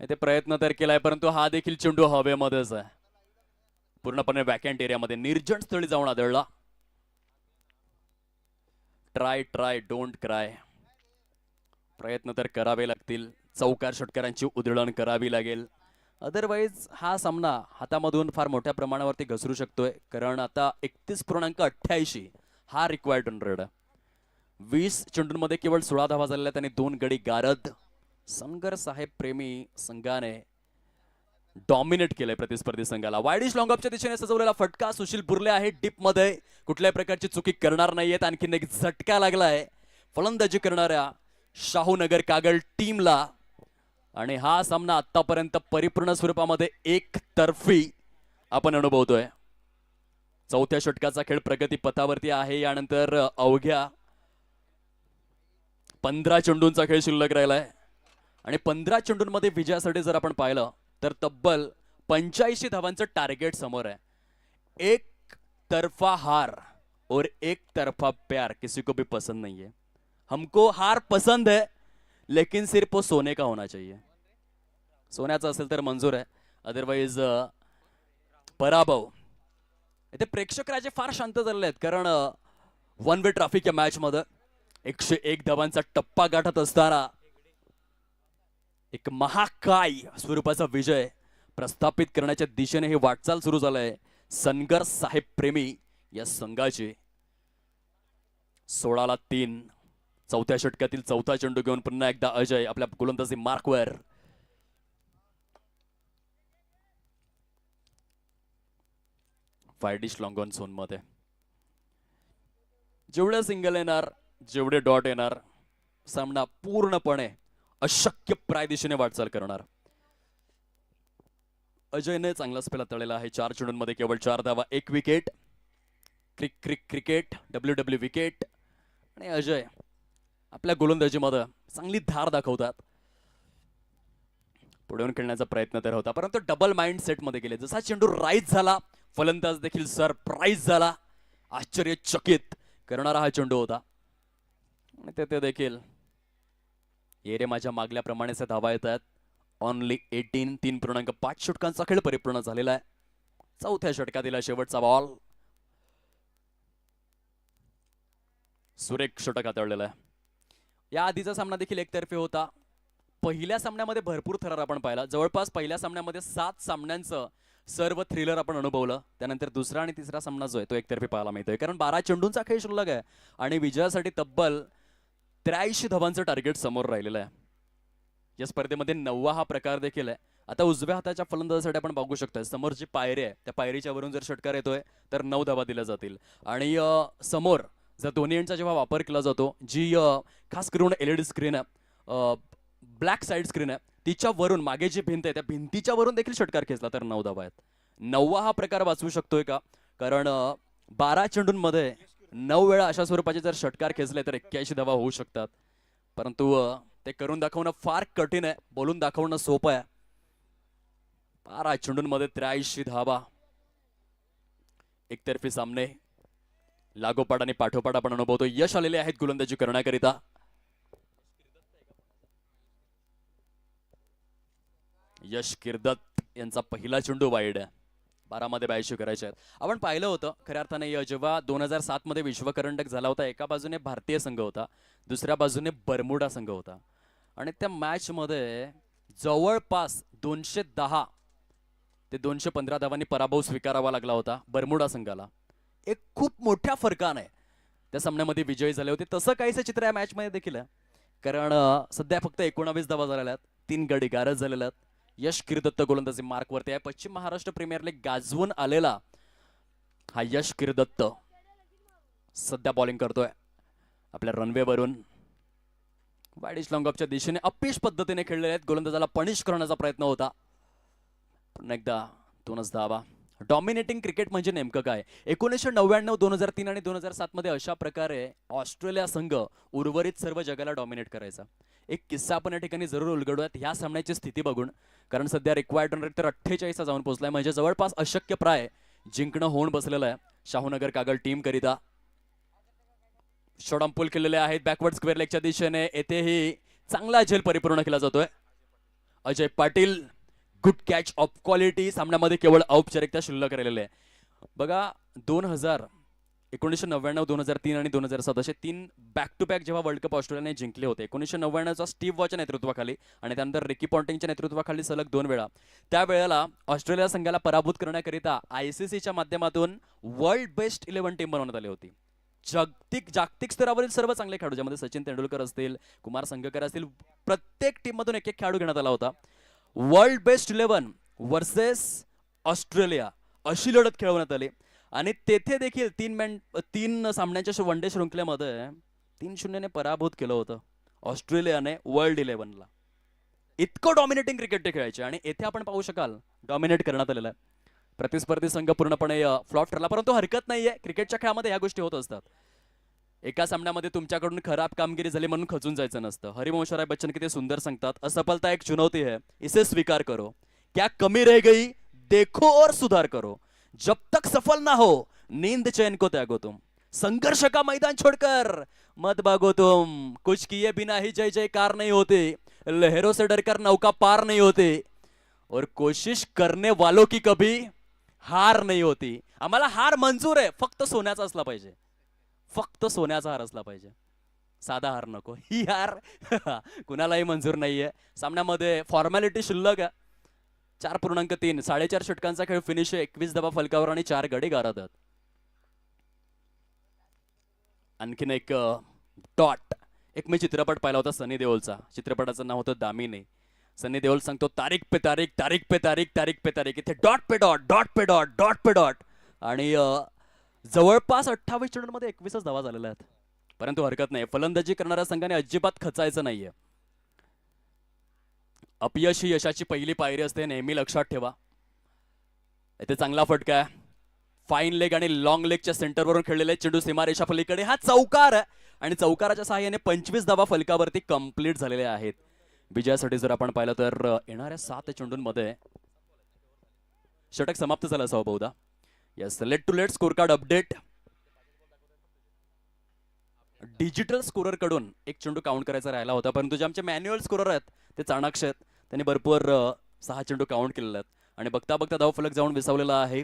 इथे प्रयत्न तर केलाय, परंतु हा देखील चेंडू हवेमध्येच आहे. पूर्णपणे वॅकंट एरियामध्ये निर्जन स्थळी जाऊन आदळला. Try try don't cry. प्रयत्न तर करावे लागतील. चौकार षटकारांची उधळण करावी लागेल. अदरवाईज हा सामना हातामधून फार मोठ्या प्रमाणावरती घसरू शकतोय. कारण आता 31.88 हा रिक्वायर्ड रन रेट आहे. 20 चेंडूंमध्ये केवळ 16 धावा झालेल्या. त्यांनी 2 गडी गारद. सनगर साहेब प्रेमी संघाने डॉमिनेट केलंय प्रतिस्पर्धी संघाला. वाईडिश लॉंग ऑफच्या दिशेने सजवलेला फटका. सुशील बुर्ले आहे डीप मध्ये, कुठल्याही प्रकारची चुकी करणार नाहीयेत. आणखीन एक झटका लागलाय फलंदाजी करणाऱ्या शाहूनगर कागल टीमला. आणि हा सामना आतापर्यंत परिपूर्ण स्वरूपामध्ये एकतर्फी आपण अनुभवतोय. 4थ्या षटकाचा खेळ प्रगती पथावरती आहे. यानंतर अवघ्या 15 चेंडूंचा खेळ शिल्लक राहिलाय. आणि 15 चेंडूंमध्ये विजयासाठी जर आपण पाहिलं तर तब्बल 85 धावांचं टार्गेट समोर आहे. एक तरफा हार और एक तरफा प्यार किसी को भी पसंद नहीं है. हमको हार पसंद है लेकिन सिर्फ वो सोने का होना चाहिए. सोन्याचा असेल तर मंजूर आहे, अदरवाईज पराभव. इथे प्रेक्षक राजे फार शांत झालेले आहेत. कारण वन वे ट्रॅफिक या मॅच मध्ये 101 धावांचा टप्पा गाठत असताना एक महाकाय स्वरूपाचा विजय प्रस्थापित करण्याच्या दिशेने ही वाटचाल सुरू झालंय सनगर साहेब प्रेमी या संघाची. 16-3 4थ्या षटकातील 4था चेंडू घेऊन पुन्हा एकदा अजय आपल्या गोलंदाजी मार्कवर. फायडिश लॉंग ऑन झोन मध्ये जेवढे सिंगल येणार, जेवढे डॉट येणार, सामना पूर्णपणे अशक्य प्राय दिशेने वाटचाल करणार. अजयने चांगला स्पेल हाताळलेला आहे. 4 चेंडूंमध्ये केवळ 4 धावा, 1 विकेट. क्रिकेट WW विकेट आणि अजय आपल्या गोलंदाजीमध्ये चांगली धार दाखवतात. पुढे येऊन खेळण्याचा प्रयत्न तर होता, परंतु डबल माइंड सेटमध्ये गेले. जसा चेंडू राईज झाला, फलंदाज देखील सरप्राईज झाला. आश्चर्यचकित करणारा हा चेंडू होता आणि ते देखील ये रे माझ्या मागल्याप्रमाणेच धावा येत आहेत. ओनली 18, 3.5 षटकांचा खेळ परिपूर्ण झालेला आहे. चौथ्या षटकातील शेवटचा बॉल. सुरेख षटक हाताळलेला आहे. या आधीचा सामना देखील एकतर्फी होता. पहिल्या सामन्यामध्ये भरपूर थरार आपण पाहिला. जवळपास पहिल्या सामन्यामध्ये 7 सामन्यांचं सर्व थ्रिलर आपण अनुभवलं. त्यानंतर दुसरा आणि तिसरा सामना जो आहे तो एकतर्फी पाहायला मिळतोय, कारण 12 चेंडूंचा खेळ शिल्लक आहे आणि विजयासाठी तब्बल 83 धावांचं टार्गेट समोर राहिलेलं आहे. या स्पर्धेमध्ये 9वा हा प्रकार देखील आहे. आता उजव्या हाताच्या फलंदाजासाठी आपण बघू शकतोय समोर जी पायरी आहे त्या पायरीच्या वरून जर षटकार येतोय तर 9 धावा दिल्या जातील. आणि समोर जर दोन्ही एंडचा जेव्हा वापर केला जातो, जी खास करून LED स्क्रीन आहे, ब्लॅक साईड स्क्रीन आहे, तिच्या वरून मागे जी भिंत आहे त्या भिंतीच्या वरून देखील षटकार खेचला तर 9 धावा आहेत. 9वा हा प्रकार वाचवू शकतोय का? कारण 12 चेंडूंमध्ये 9 वेळा अशा स्वरूपाचे जर षटकार खेचले तर 81 धावा होऊ शकतात. परंतु ते करून दाखवणं फार कठीण आहे, बोलून दाखवणं सोपं आहे. 12 चेंडूंमध्ये 83 धावा. एकतर्फी सामने लागोपाठ आणि पाठोपाठ आपण अनुभवतो. यश आलेले आहेत गोलंदाजी करण्याकरिता. यश किर्दत यांचा पहिला चेंडू वाईड आहे. 12 मध्ये 82 करायचे आहेत. आपण पाहिलं होतं खऱ्या अर्थाने जेव्हा 2007 मध्ये विश्वकरंडक झाला होता, एका बाजूने भारतीय संघ होता, दुसऱ्या बाजूने बर्मुडा संघ होता आणि त्या मॅच मध्ये जवळपास 210 ते 215 धावांनी पराभव स्वीकारावा लागला होता बर्मुडा संघाला. एक खूप मोठ्या फरकाने त्या सामन्यामध्ये विजयी झाले होते. तसं काहीसं चित्र या मॅच मध्ये देखील आहे, कारण सध्या फक्त 19 धावा झालेल्या आहेत, 3 गडी गारद झालेल्या आहेत. यश किर्दत्त गोलंदाजी मार्कवरती आहे. पश्चिम महाराष्ट्र प्रीमियर लीग गाजवून आलेला हा यश किर्दत्त सध्या बॉलिंग करतोय आपल्या रनवेवरून. वाईडिश लॉंग ऑफच्या दिशेने अपिश पद्धतीने खेळलेले आहेत. गोलंदाजाला पनिश करण्याचा प्रयत्न होता, पण एकदा 2च धावा. डॉमिनेटिंग क्रिकेट म्हणजे नेमकं काय? 1999, 2003 आणि 2007 मध्ये अशा प्रकारे ऑस्ट्रेलिया संघ उर्वरित सर्व जगाला डॉमिनेट करायचा. एक किस्सा आपण या ठिकाणी जरूर उलगडूयात ह्या सामन्याची स्थिती बघून, कारण सध्या रिक्वायर्ड रन रेट तर 48 जाऊन पोहोचलाय, म्हणजे जवळपास अशक्य प्राय जिंकणं होऊन बसलेलं आहे शाहूनगर कागल टीम करिता. शॉटॉम्पूल केलेले आहेत बॅकवर्ड स्क्वेअर लेगच्या दिशेने. येथेही चांगला झेल परिपूर्ण केला जातोय. Ajay Patil good catch of quality. सामन्यामध्ये केवळ औपचारिकता शिल्लक राहिलेले आहे. बघा 1999, 2003 आणि 2007 असे 3 बॅक टू बॅक जेव्हा वर्ल्ड कप ऑस्ट्रेलियाने जिंकले होते. 1999चा स्टीव्ह वॉच्या नेतृत्वाखाली आणि त्यानंतर रिकी पॉन्टिंगच्या नेतृत्वाखाली सलग 2 वेळा. त्यावेळेला ऑस्ट्रेलिया संघाला पराभूत करण्याकरिता ICCच्या माध्यमातून वर्ल्ड बेस्ट 11 टीम बनवण्यात आली होती. जागतिक स्तरावरील सर्व चांगले खेळाडू, ज्यामध्ये सचिन तेंडुलकर असतील, कुमार संगकर असतील, प्रत्येक टीम मधून एक खेळाडू घेण्यात आला होता. वर्ल्ड बेस्ट 11 वर्सेस ऑस्ट्रेलिया अशी लढत खेळवण्यात आली आणि तेथे देखील 3 सामन्यांच्या वन डे शृंखलेमध्ये 3-0 ने पराभूत केलं होतं ऑस्ट्रेलियाने वर्ल्ड 11ला. इतकं डॉमिनेटिंग क्रिकेट ते खेळायचे आणि येथे आपण पाहू शकाल डॉमिनेट करण्यात आलेलं आहे. प्रतिस्पर्धी संघ पूर्णपणे फ्लॉप ठरला, परंतु हरकत नाहीये, क्रिकेटच्या खेळामध्ये ह्या गोष्टी होत असतात. एका सामन्यामध्ये तुमच्याकडून खराब कामगिरी झाली म्हणून खचून जायचं नसतं. हरिवंश राय बच्चन किती सुंदर सांगतात, असफलता एक चुनौती है, इसे स्वीकार करो, क्या कमी रह गई देखो और सुधार करो, जब तक सफल ना हो नींद चैन को त्यागो तुम, संघर्ष का मैदान छोड़कर मत भागो तुम, कुछ किए बिना ही जय जयकार नहीं होते, लहरों से डरकर नौका पार नहीं होते और कोशिश करने वालों की कभी हार नहीं होती. आम्हाला हार मंजूर आहे, फक्त सोन्याचा असला पाहिजे, फक्त सोन्याचा हार असला पाहिजे, साधा हार नको. ही हार कुणालाही मंजूर नाहीये. सामन्यामध्ये फॉर्मॅलिटी शिल्लक आहे. 4.3 4.5 षटकांचा खेळ फिनिश आहे. 21 धावा फलकावर आणि 4 गडी गारद. आणखीन एक डॉट. एक मी चित्रपट पाहिला होता सनी देओलचा, चित्रपटाचं नाव होतं दामिनी. सनी देओल सांगतो तारीख पे तारीख, तारीख पे तारीख, तारीख पे तारीख, इथे डॉट पे डॉट, डॉट पे डॉट, डॉट पे डॉट, आणि जवळपास 28 चेंडूंमध्ये 21 धावा झालेल्या आहेत. परंतु हरकत नाही, फलंदाजी करणाऱ्या संघाने अजिबात खचायचं नाहीये. अपयश ही यशाची पहिली पायरी असते, नेहमी लक्षात ठेवा. इथे चांगला फटका आहे, फाईन लेग आणि लॉंग लेगच्या सेंटरवरून खेळलेले चेंडू सीमारेषा पलीकडे. हा चौकार आहे आणि चौकाराच्या सहाय्याने 25 धावा फलकावरती कंप्लीट झालेल्या आहेत. विजयासाठी जर आपण पाहिलं तर येणाऱ्या 7 चेंडूंमध्ये षटक समाप्त झालं असावं बहुधा. Yes, late to late scorecard update. Digital scorer कडून एक चेंडू काउंट करायचा राहिला होता, परंतु जे आमचे मॅन्युअल स्कोरर आहेत ते चाणाक्ष आहेत. त्यांनी भरपूर 6 चेंडू काउंट केलेले आहेत आणि बघता बघता धाव फलक जाऊन विसावलेला आहे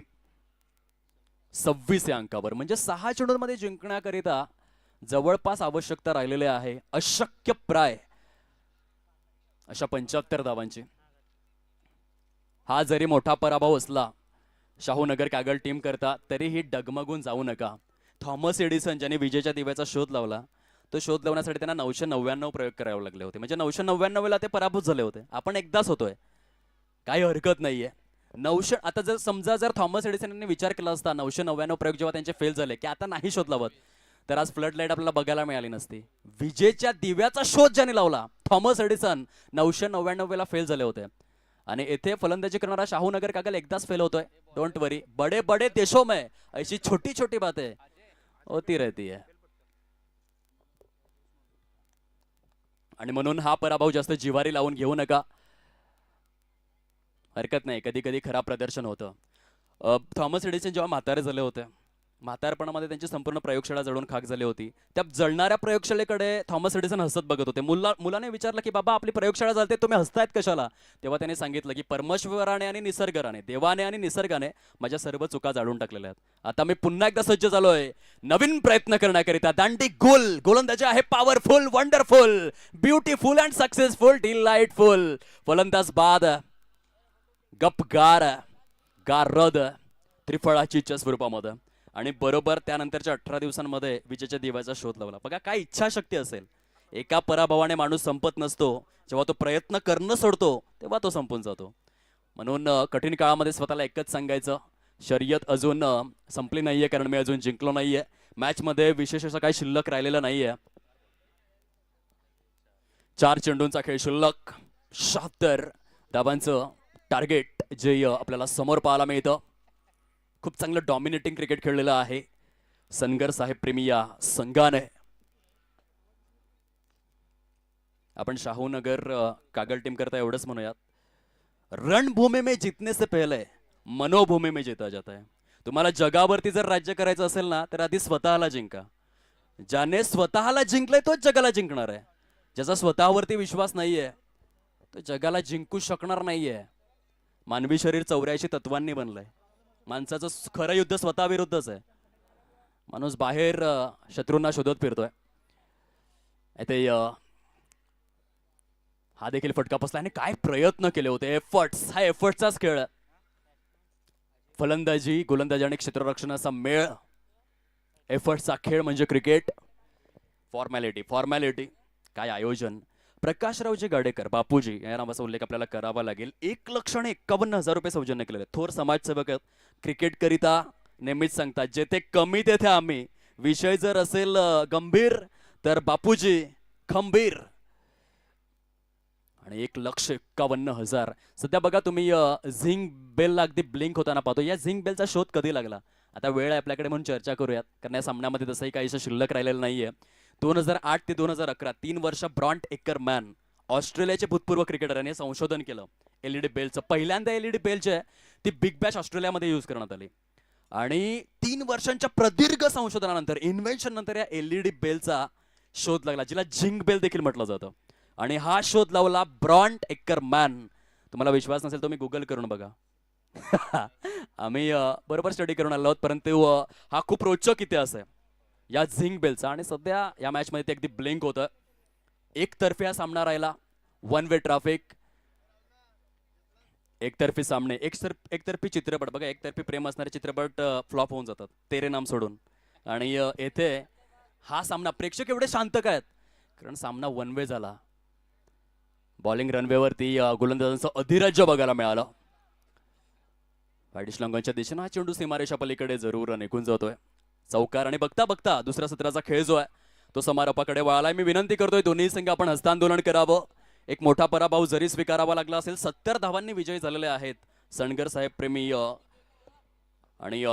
26 या अंकावर. म्हणजे 6 चेंडूंमध्ये जिंकण्याकरिता जवळपास आवश्यकता राहिलेली आहे अशक्य प्राय अशा 75 धावांची. हा जरी मोठा पराभव असला शाहूनगर कागल टीम करता, तरीही डगमगून जाऊ नका. थॉमस एडिसन ज्याने विजेच्या दिव्याचा शोध लावला, तो शोध लावण्यासाठी त्यांना 999 प्रयोग करावे लागले होते. म्हणजे 999 ला ते पराभूत झाले होते. आपण एकदाच होतोय, काही हरकत नाहीये. 900 आता जर समजा जर थॉमस एडिसन यांनी विचार केला असता 999 प्रयोग जेव्हा त्यांचे फेल झाले की आता नाही शोध लावत, तर आज फ्लड लाईट आपल्याला बघायला मिळाली नसती. विजेच्या दिव्याचा शोध ज्याने लावला थॉमस एडिसन 999 ला फेल झाले होते. आणि येथे फलंदाजी करणारा शाहूनगर कागल एकदाच फेल होतोय. डोंट वरी, बडे बडे देशों में ऐसी छोटी छोटी बातें होती रहती है. आणि म्हणून हा पराभव जास्त जिव्हारी लावून घेऊ नका, हरकत नाही. कधी कधी खराब प्रदर्शन होतं. थॉमस एडिसन जेव्हा म्हातारे झाले होते, म्हातारपणामध्ये त्यांची संपूर्ण प्रयोगशाळा जळून खाक झाली होती. त्या जळणाऱ्या प्रयोगशाळेकडे थॉमस एडिसन हसत बघत होते. मुलाने विचारलं की बाबा आपली प्रयोगशाळा जळते, तुम्ही हसतायत कशाला? तेव्हा त्याने सांगितलं की परमेश्वराने आणि निसर्गाने, देवाने आणि निसर्गाने माझ्या सर्व चुका जाळून टाकलेल्या आहेत. आता मी पुन्हा एकदा सज्ज झालोय नवीन प्रयत्न करण्याकरिता. दांडी गोलंदाजी आहे powerful, wonderful, beautiful and successful, delightful. फलंदाज बाद गपगार गारद त्रिफळाचीच्या स्वरूपामध्ये. आणि बरोबर त्यानंतरच्या 18 दिवसांमध्ये विजेच्या दिव्याचा शोध लावला. बघा काय इच्छाशक्ती असेल. एका पराभवाने माणूस संपत नसतो. जेव्हा तो प्रयत्न करणं सोडतो तेव्हा तो संपून जातो. म्हणून कठीण काळामध्ये स्वतःला एकच सांगायचं, शर्यत अजून संपली नाहीये, कारण मी अजून जिंकलो नाहीये. मॅच मध्ये विशेष असं काही शिल्लक राहिलेलं नाहीये. 4 चेंडूंचा खेळ शिल्लक, 76 धावांचं टार्गेट जे आपल्याला समोर पाहायला मिळतं. खूप चांगलं डॉमिनेटिंग क्रिकेट खेळलेलं आहे सनगर साहेब प्रेमी या संघाने. आपण शाहूनगर कागल टीम करता एवढंच म्हणूयात, रणभूमी में जीतने से पहले मनोभूमी में जीता जाता है. तुम्हाला जगावरती जर राज्य करायचं असेल ना, तर आधी स्वतःला जिंका. ज्याने स्वतःला जिंकलंय तोच जगाला जिंकणार आहे. ज्याचा स्वतःवरती विश्वास नाहीये तो जगाला जिंकू शकणार नाहीये. मानवी शरीर 84 तत्वांनी बनलंय. माणसाचं खरं युद्ध स्वतःविरुद्धच आहे. माणूस बाहेर शत्रूंना शोधत फिरतोय. ते हा देखील फटका बसला आणि काय प्रयत्न केले होते. एफर्ट्स, हा एफर्टचाच खेळ. फलंदाजी, गोलंदाजी आणि क्षेत्ररक्षणाचा मेळ. एफर्टचा खेळ म्हणजे क्रिकेट. फॉर्मॅलिटी काय आयोजन. प्रकाशरावजी गाडेकर बापूजी या नावाचा उल्लेख आपल्याला करावा लागेल. 1,51,000 रुपये सौजन्य केलेले. थोर समाजसेवक क्रिकेट करिता नेहमीच सांगतात, जेथे कमी तेथे आम्ही. विषय जर असेल गंभीर तर बापूजी खंबीर. आणि 1,51,000. सध्या बघा तुम्ही झिंग बेलला अगदी ब्लिंक होताना पाहतो. या झिंग बेलचा शोध कधी लागला? आता वेळ आहे आपल्याकडे म्हणून चर्चा करूयात, कारण या सामन्यामध्ये तसंही काहीसं शिल्लक राहिलेलं नाहीये. 2008 ते 2011 3 वर्ष ब्रॉन्ट एकरमॅन ऑस्ट्रेलियाचे भूतपूर्व क्रिकेटर यांनी संशोधन केलं एलईडी बेलचं. पहिल्यांदा एलईडी बेल जे आहे ती बिग बॅश ऑस्ट्रेलियामध्ये यूज करण्यात आली. आणि 3 वर्षांच्या प्रदीर्घ संशोधनानंतर, इन्व्हेन्शन नंतर या एलईडी बेलचा शोध लागला, जिला झिंग बेल देखील म्हटलं जातं. आणि हा शोध लावला ब्रॉन्ट एकरमॅन. तुम्हाला विश्वास नसेल तुम्ही गुगल करून बघा. आम्ही बरोबर स्टडी करून आलो आहोत, परंतु हा खूप रोचक इतिहास आहे या झिंग बेलचा. आणि सध्या या मॅच मध्ये ते अगदी ब्लिंक होतं. एकतर्फी हा सामना राहिला. 1 वे ट्रॅफिक, एकतर्फी सामने, एकतर्फी चित्रपट. बघा एकतर्फी प्रेम असणारे चित्रपट फ्लॉप होऊन जातात तेरे नाम सोडून. आणि येथे हा सामना प्रेक्षक एवढे शांत काय आहेत, कारण सामना 1 वे झाला. बॉलिंग रनवेवरती गोलंदाजांचं अधिराज्य बघायला मिळालं. वाईट श्रीलंकांच्या दिशेनं हा चेंडू सीमारेषा पलीकडे जरूर निघून जातोय. चौकार. आणि बघता बघता दुसऱ्या सत्राचा खेळ जो आहे तो समारोपाकडे वळालाय. मी विनंती करतोय दोन्ही संघ आपण हस्तांदोलन करावं. एक मोठा पराभव जरी स्वीकारावा लागला असेल, 70 धावांनी विजयी झालेले आहेत सनगर साहेब प्रेमी आणि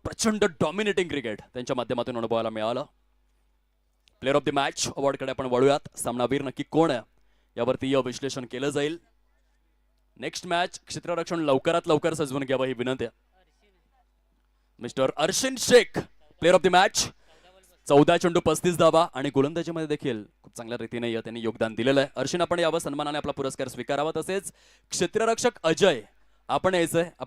प्रचंड डॉमिनेटिंग क्रिकेट त्यांच्या माध्यमातून अनुभवायला मिळालं. प्लेअर ऑफ द मॅच अवॉर्डकडे आपण वळूयात. सामनावीर नक्की कोण आहे यावरती विश्लेषण केलं जाईल. नेक्स्ट मॅच क्षेत्ररक्षण लवकरात लवकर सजवून घ्यावं ही विनंती आहे. Mister Arshin Shaikh player of the match. 14 चेंडू 35 धावा आणि गोलंदाजीमध्ये देखील खूप चांगल्या रीतीने त्यांनी योगदान दिलेलं आहे. अर्शिन आपण यावं सन्मानाने आपला पुरस्कार स्वीकारावा. तसेच क्षेत्ररक्षक अजय आपण यायचंय.